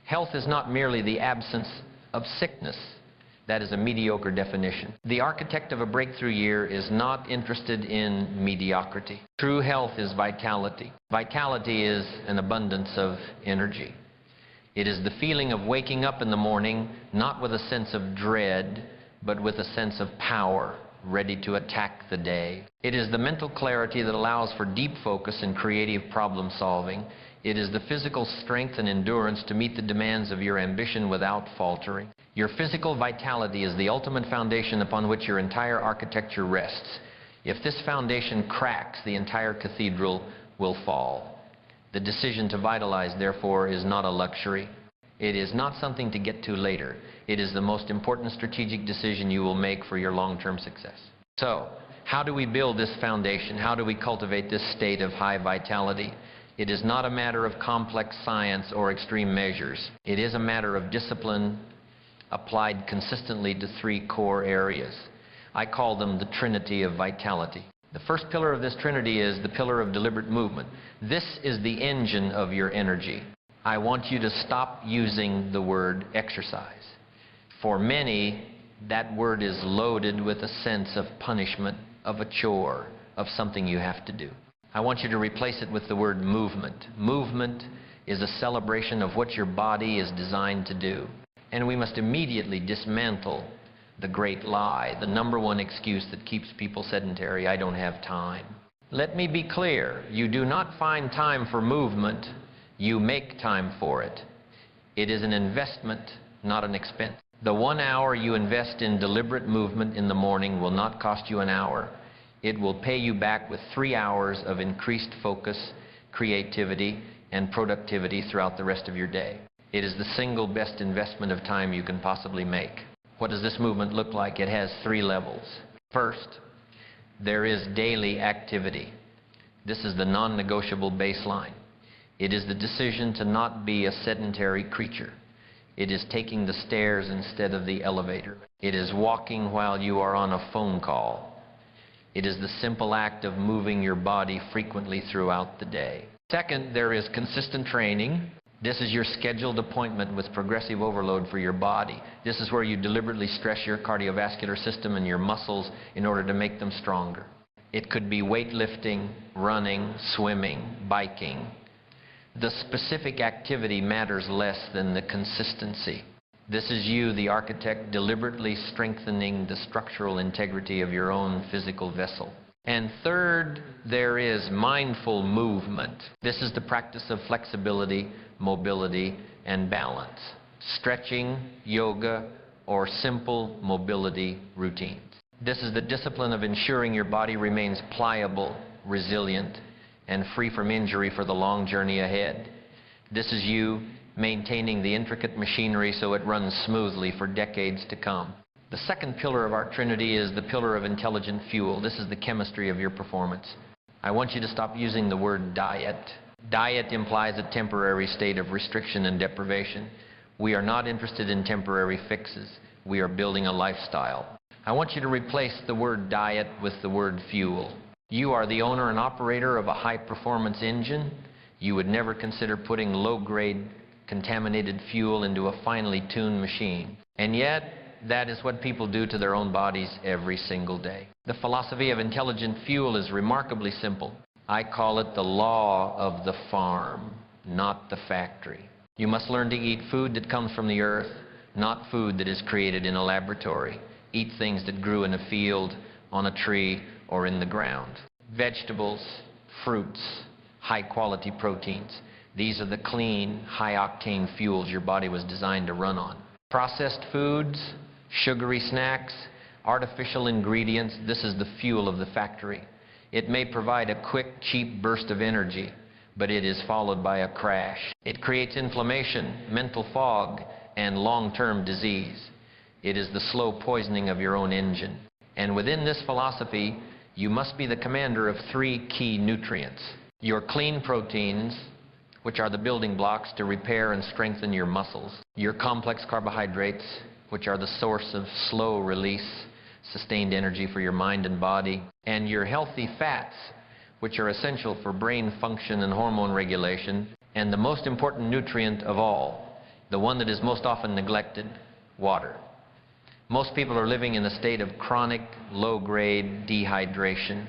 Health is not merely the absence of sickness. That is a mediocre definition. The architect of a breakthrough year is not interested in mediocrity. True health is vitality. Vitality is an abundance of energy. It is the feeling of waking up in the morning, not with a sense of dread, but with a sense of power, ready to attack the day. It is the mental clarity that allows for deep focus and creative problem solving. It is the physical strength and endurance to meet the demands of your ambition without faltering. Your physical vitality is the ultimate foundation upon which your entire architecture rests. If this foundation cracks, the entire cathedral will fall. The decision to vitalize, therefore, is not a luxury. It is not something to get to later. It is the most important strategic decision you will make for your long-term success. So, how do we build this foundation? How do we cultivate this state of high vitality? It is not a matter of complex science or extreme measures. It is a matter of discipline applied consistently to three core areas. I call them the Trinity of Vitality. The first pillar of this Trinity is the pillar of deliberate movement. This is the engine of your energy. I want you to stop using the word exercise. For many, that word is loaded with a sense of punishment, of a chore, of something you have to do. I want you to replace it with the word movement. Movement is a celebration of what your body is designed to do. And we must immediately dismantle the great lie, the number one excuse that keeps people sedentary: I don't have time. Let me be clear, you do not find time for movement, you make time for it. It is an investment, not an expense. The 1 hour you invest in deliberate movement in the morning will not cost you an hour. It will pay you back with 3 hours of increased focus, creativity, and productivity throughout the rest of your day. It is the single best investment of time you can possibly make. What does this movement look like? It has 3 levels. First, there is daily activity. This is the non-negotiable baseline. It is the decision to not be a sedentary creature. It is taking the stairs instead of the elevator. It is walking while you are on a phone call. It is the simple act of moving your body frequently throughout the day. Second, there is consistent training. This is your scheduled appointment with progressive overload for your body. This is where you deliberately stress your cardiovascular system and your muscles in order to make them stronger. It could be weightlifting, running, swimming, biking. The specific activity matters less than the consistency. This is you, the architect, deliberately strengthening the structural integrity of your own physical vessel. And third, there is mindful movement. This is the practice of flexibility, mobility, and balance. Stretching, yoga, or simple mobility routines. This is the discipline of ensuring your body remains pliable, resilient, and free from injury for the long journey ahead. This is you maintaining the intricate machinery so it runs smoothly for decades to come. The second pillar of our trinity is the pillar of intelligent fuel. This is the chemistry of your performance. I want you to stop using the word diet. Diet implies a temporary state of restriction and deprivation. We are not interested in temporary fixes. We are building a lifestyle. I want you to replace the word diet with the word fuel. You are the owner and operator of a high-performance engine. You would never consider putting low-grade contaminated fuel into a finely tuned machine. And yet, that is what people do to their own bodies every single day. The philosophy of intelligent fuel is remarkably simple. I call it the law of the farm, not the factory. You must learn to eat food that comes from the earth, not food that is created in a laboratory. Eat things that grew in a field, on a tree, or in the ground. Vegetables, fruits, high-quality proteins. These are the clean, high-octane fuels your body was designed to run on. Processed foods, sugary snacks, artificial ingredients, this is the fuel of the factory. It may provide a quick, cheap burst of energy, but it is followed by a crash. It creates inflammation, mental fog, and long-term disease. It is the slow poisoning of your own engine. And within this philosophy, you must be the commander of three key nutrients. Your clean proteins, which are the building blocks to repair and strengthen your muscles. Your complex carbohydrates, which are the source of slow release, sustained energy for your mind and body. And your healthy fats, which are essential for brain function and hormone regulation. And the most important nutrient of all, the one that is most often neglected, water. Most people are living in a state of chronic, low-grade dehydration.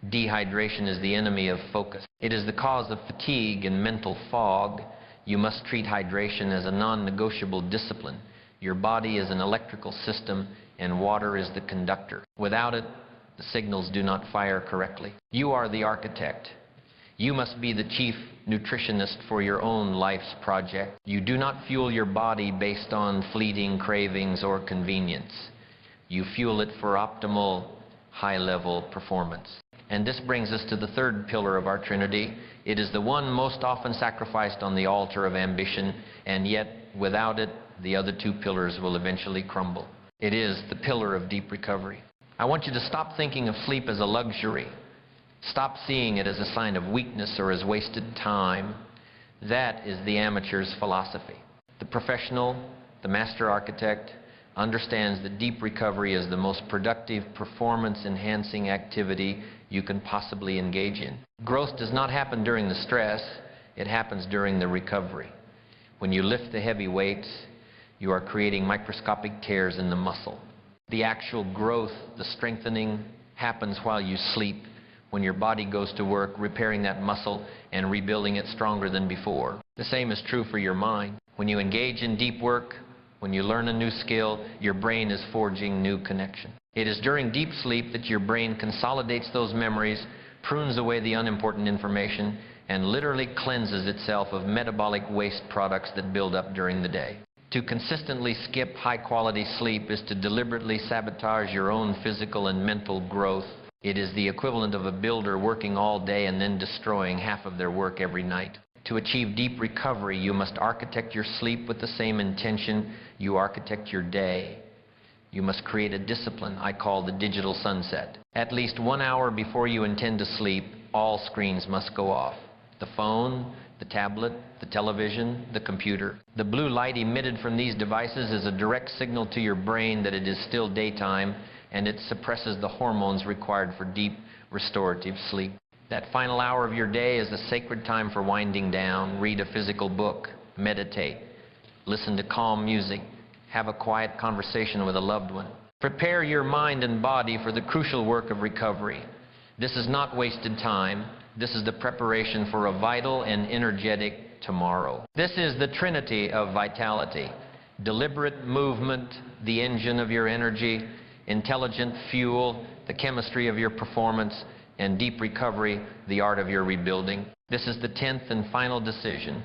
Dehydration is the enemy of focus. It is the cause of fatigue and mental fog. You must treat hydration as a non-negotiable discipline. Your body is an electrical system, and water is the conductor. Without it, the signals do not fire correctly. You are the architect. You must be the chief nutritionist for your own life's project. You do not fuel your body based on fleeting cravings or convenience. You fuel it for optimal, high-level performance. And this brings us to the third pillar of our trinity. It is the one most often sacrificed on the altar of ambition, and yet without it, the other two pillars will eventually crumble. It is the pillar of deep recovery. I want you to stop thinking of sleep as a luxury. Stop seeing it as a sign of weakness or as wasted time. That is the amateur's philosophy. The professional, the master architect, understands that deep recovery is the most productive, performance-enhancing activity you can possibly engage in. Growth does not happen during the stress, it happens during the recovery. When you lift the heavy weights, you are creating microscopic tears in the muscle. The actual growth, the strengthening, happens while you sleep, when your body goes to work repairing that muscle and rebuilding it stronger than before. The same is true for your mind. When you engage in deep work, when you learn a new skill, your brain is forging new connection. It is during deep sleep that your brain consolidates those memories, prunes away the unimportant information, and literally cleanses itself of metabolic waste products that build up during the day. To consistently skip high-quality sleep is to deliberately sabotage your own physical and mental growth. It is the equivalent of a builder working all day and then destroying half of their work every night. To achieve deep recovery, you must architect your sleep with the same intention you architect your day. You must create a discipline I call the digital sunset. At least 1 hour before you intend to sleep, all screens must go off. The phone, the tablet, the television, the computer. The blue light emitted from these devices is a direct signal to your brain that it is still daytime, and it suppresses the hormones required for deep, restorative sleep. That final hour of your day is the sacred time for winding down. Read a physical book, meditate, listen to calm music, have a quiet conversation with a loved one. Prepare your mind and body for the crucial work of recovery. This is not wasted time. This is the preparation for a vital and energetic tomorrow. This is the trinity of vitality. Deliberate movement, the engine of your energy, intelligent fuel, the chemistry of your performance, and deep recovery, the art of your rebuilding. This is the 10th and final decision.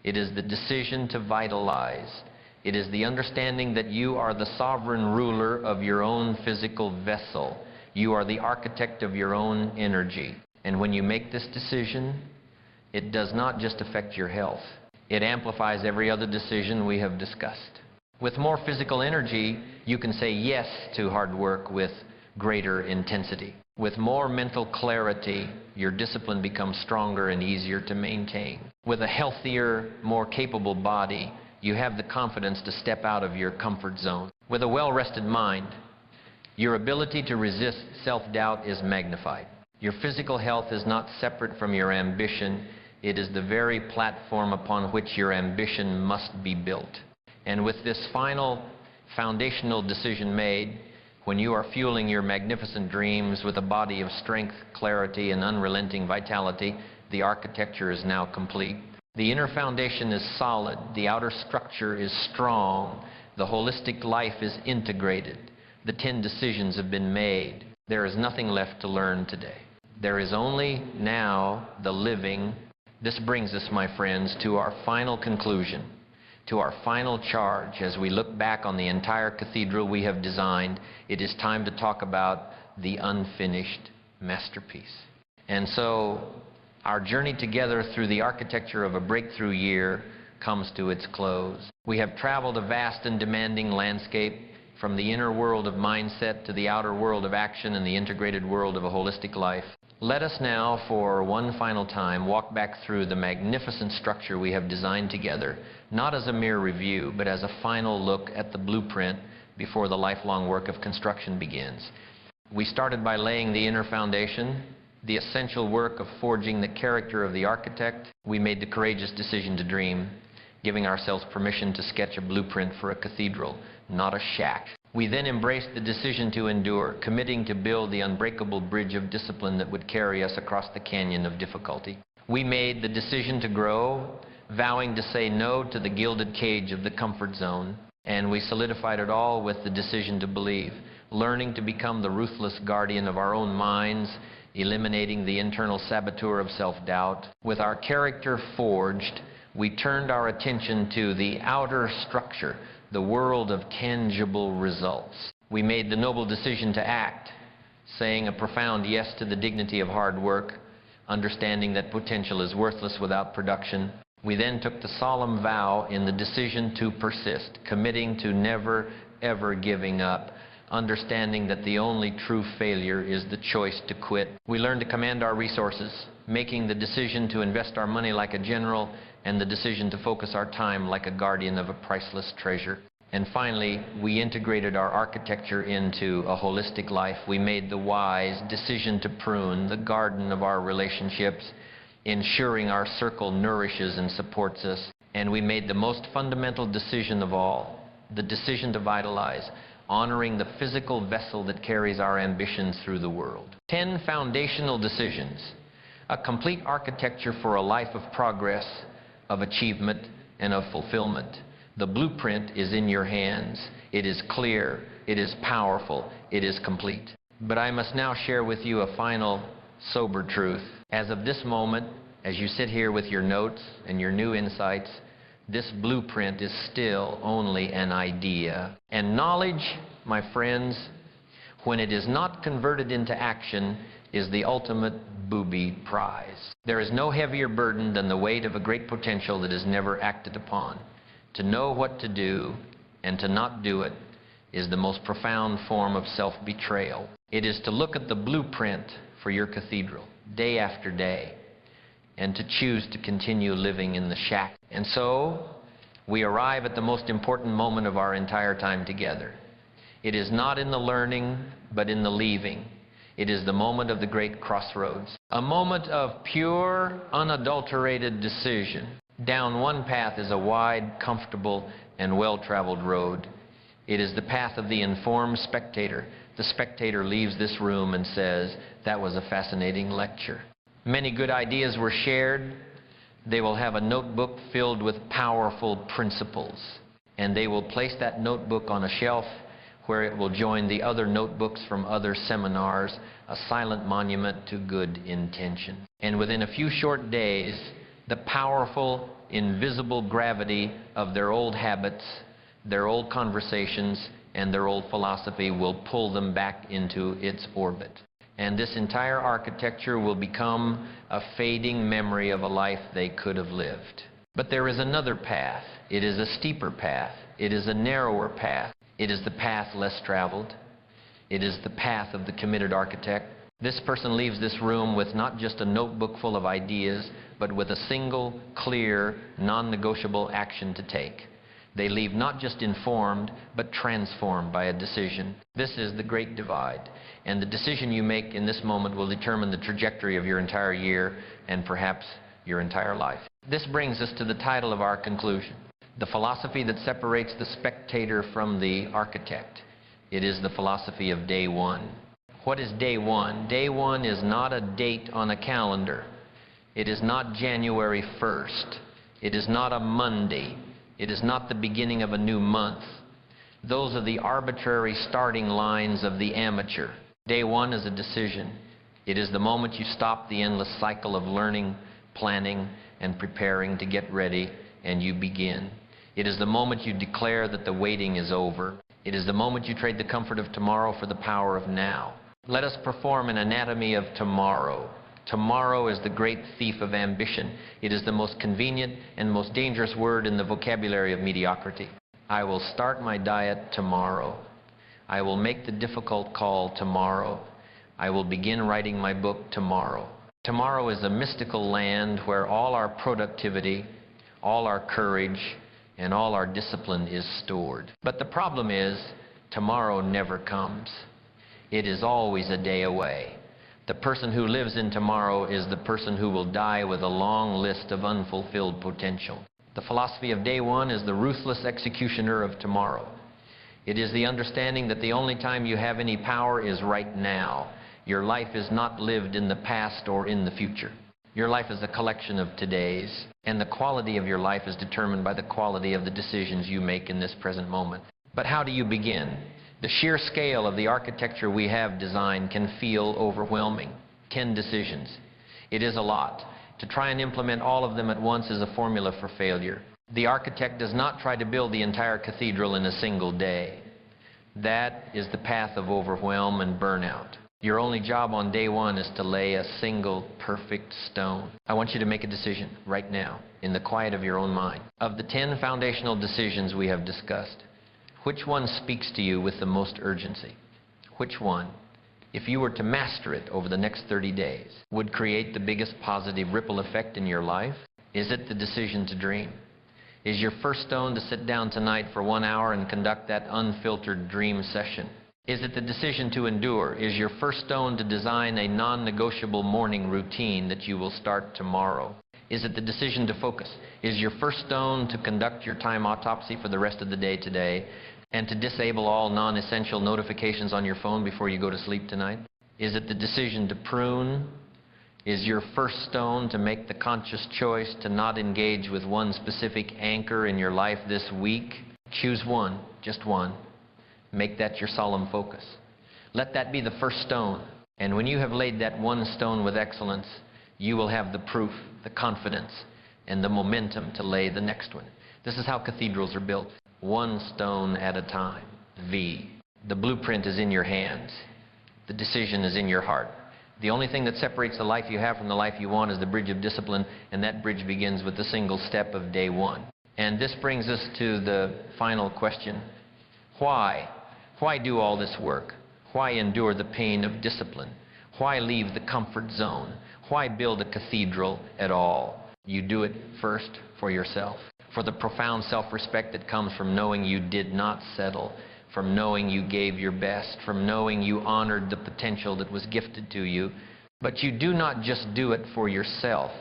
It is the decision to vitalize. It is the understanding that you are the sovereign ruler of your own physical vessel. You are the architect of your own energy. And when you make this decision, it does not just affect your health. It amplifies every other decision we have discussed. With more physical energy, you can say yes to hard work with greater intensity. With more mental clarity, your discipline becomes stronger and easier to maintain. With a healthier, more capable body, you have the confidence to step out of your comfort zone. With a well-rested mind, your ability to resist self-doubt is magnified. Your physical health is not separate from your ambition. It is the very platform upon which your ambition must be built. And with this final foundational decision made, when you are fueling your magnificent dreams with a body of strength, clarity, and unrelenting vitality, the architecture is now complete. The inner foundation is solid. The outer structure is strong. The holistic life is integrated. The 10 decisions have been made. There is nothing left to learn today. There is only now the living. This brings us, my friends, to our final conclusion, to our final charge. As we look back on the entire cathedral we have designed, it is time to talk about the unfinished masterpiece. And so our journey together through the architecture of a breakthrough year comes to its close. We have traveled a vast and demanding landscape, from the inner world of mindset to the outer world of action and the integrated world of a holistic life. Let us now, for one final time, walk back through the magnificent structure we have designed together, not as a mere review, but as a final look at the blueprint before the lifelong work of construction begins. We started by laying the inner foundation, the essential work of forging the character of the architect. We made the courageous decision to dream, giving ourselves permission to sketch a blueprint for a cathedral, not a shack. We then embraced the decision to endure, committing to build the unbreakable bridge of discipline that would carry us across the canyon of difficulty. We made the decision to grow, vowing to say no to the gilded cage of the comfort zone, and we solidified it all with the decision to believe, learning to become the ruthless guardian of our own minds, eliminating the internal saboteur of self-doubt. With our character forged, we turned our attention to the outer structure, the world of tangible results. We made the noble decision to act, saying a profound yes to the dignity of hard work, understanding that potential is worthless without production. We then took the solemn vow in the decision to persist, committing to never, ever giving up, understanding that the only true failure is the choice to quit. We learned to command our resources, making the decision to invest our money like a general and the decision to focus our time like a guardian of a priceless treasure. And finally, we integrated our architecture into a holistic life. We made the wise decision to prune the garden of our relationships, ensuring our circle nourishes and supports us. And we made the most fundamental decision of all, the decision to vitalize, honoring the physical vessel that carries our ambitions through the world. 10 foundational decisions, a complete architecture for a life of progress, of achievement, and of fulfillment. The blueprint is in your hands. It is clear, it is powerful, it is complete. But I must now share with you a final sober truth. As of this moment, as you sit here with your notes and your new insights, this blueprint is still only an idea. And knowledge, my friends, when it is not converted into action, is the ultimate booby prize. There is no heavier burden than the weight of a great potential that is never acted upon. To know what to do and to not do it is the most profound form of self-betrayal. It is to look at the blueprint for your cathedral day after day and to choose to continue living in the shack. And so we arrive at the most important moment of our entire time together. It is not in the learning, but in the leaving. It is the moment of the great crossroads, a moment of pure, unadulterated decision. Down one path is a wide, comfortable, and well-traveled road. It is the path of the informed spectator. The spectator leaves this room and says, "That was a fascinating lecture." Many good ideas were shared. They will have a notebook filled with powerful principles, and they will place that notebook on a shelf where it will join the other notebooks from other seminars, a silent monument to good intention. And within a few short days, the powerful, invisible gravity of their old habits, their old conversations, and their old philosophy will pull them back into its orbit. And this entire architecture will become a fading memory of a life they could have lived. But there is another path. It is a steeper path. It is a narrower path. It is the path less traveled. It is the path of the committed architect. This person leaves this room with not just a notebook full of ideas, but with a single, clear, non-negotiable action to take. They leave not just informed, but transformed by a decision. This is the great divide. And the decision you make in this moment will determine the trajectory of your entire year and perhaps your entire life. This brings us to the title of our conclusion: the philosophy that separates the spectator from the architect. It is the philosophy of day one. What is day one? Day one is not a date on a calendar. It is not January 1st. It is not a Monday. It is not the beginning of a new month. Those are the arbitrary starting lines of the amateur. Day one is a decision. It is the moment you stop the endless cycle of learning, planning, and preparing to get ready, and you begin. It is the moment you declare that the waiting is over. It is the moment you trade the comfort of tomorrow for the power of now. Let us perform an anatomy of tomorrow. Tomorrow is the great thief of ambition. It is the most convenient and most dangerous word in the vocabulary of mediocrity. I will start my diet tomorrow. I will make the difficult call tomorrow. I will begin writing my book tomorrow. Tomorrow is a mystical land where all our productivity, all our courage, and all our discipline is stored. But the problem is, tomorrow never comes. It is always a day away. The person who lives in tomorrow is the person who will die with a long list of unfulfilled potential. The philosophy of day one is the ruthless executioner of tomorrow. It is the understanding that the only time you have any power is right now. Your life is not lived in the past or in the future. Your life is a collection of todays, and the quality of your life is determined by the quality of the decisions you make in this present moment. But how do you begin? The sheer scale of the architecture we have designed can feel overwhelming. 10 decisions. It is a lot. To try and implement all of them at once is a formula for failure. The architect does not try to build the entire cathedral in a single day. That is the path of overwhelm and burnout. Your only job on day one is to lay a single perfect stone. I want you to make a decision right now, in the quiet of your own mind. Of the 10 foundational decisions we have discussed, which one speaks to you with the most urgency? Which one, if you were to master it over the next 30 days, would create the biggest positive ripple effect in your life? Is it the decision to dream? Is your first stone to sit down tonight for 1 hour and conduct that unfiltered dream session? Is it the decision to endure? Is your first stone to design a non-negotiable morning routine that you will start tomorrow? Is it the decision to focus? Is your first stone to conduct your time autopsy for the rest of the day today and to disable all non-essential notifications on your phone before you go to sleep tonight? Is it the decision to prune? Is your first stone to make the conscious choice to not engage with one specific anchor in your life this week? Choose one, just one. Make that your solemn focus. Let that be the first stone. And when you have laid that one stone with excellence, you will have the proof, the confidence, and the momentum to lay the next one. This is how cathedrals are built. One stone at a time. V. The blueprint is in your hands. The decision is in your heart. The only thing that separates the life you have from the life you want is the bridge of discipline, and that bridge begins with the single step of day one. And this brings us to the final question. Why? Why do all this work? Why endure the pain of discipline? Why leave the comfort zone? Why build a cathedral at all? You do it first for yourself, for the profound self-respect that comes from knowing you did not settle, from knowing you gave your best, from knowing you honored the potential that was gifted to you. But you do not just do it for yourself.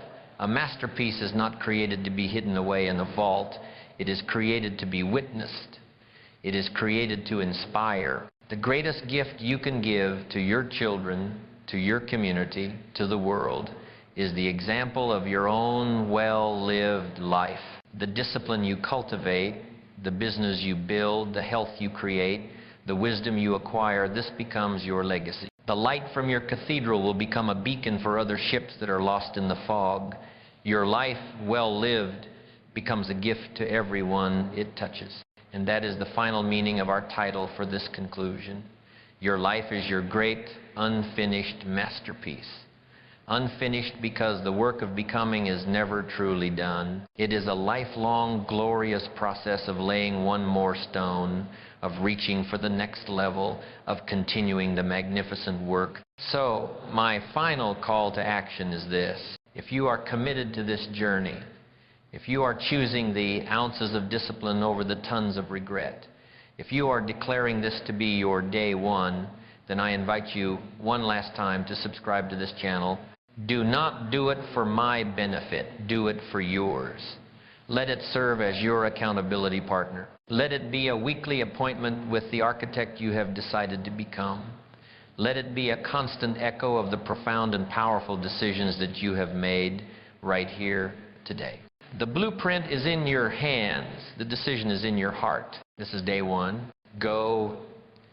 A masterpiece is not created to be hidden away in a vault. It is created to be witnessed. It is created to inspire. The greatest gift you can give to your children, to your community, to the world, is the example of your own well-lived life. The discipline you cultivate, the business you build, the health you create, the wisdom you acquire, this becomes your legacy. The light from your cathedral will become a beacon for other ships that are lost in the fog. Your life, well lived, becomes a gift to everyone it touches. And that is the final meaning of our title for this conclusion. Your life is your great unfinished masterpiece. Unfinished because the work of becoming is never truly done. It is a lifelong, glorious process of laying one more stone, of reaching for the next level, of continuing the magnificent work. So, my final call to action is this. If you are committed to this journey, if you are choosing the ounces of discipline over the tons of regret, if you are declaring this to be your day one, then I invite you one last time to subscribe to this channel. Do not do it for my benefit. Do it for yours. Let it serve as your accountability partner. Let it be a weekly appointment with the architect you have decided to become. Let it be a constant echo of the profound and powerful decisions that you have made right here today. The blueprint is in your hands. The decision is in your heart. This is day one. Go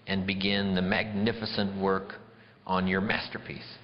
and begin the magnificent work on your masterpiece.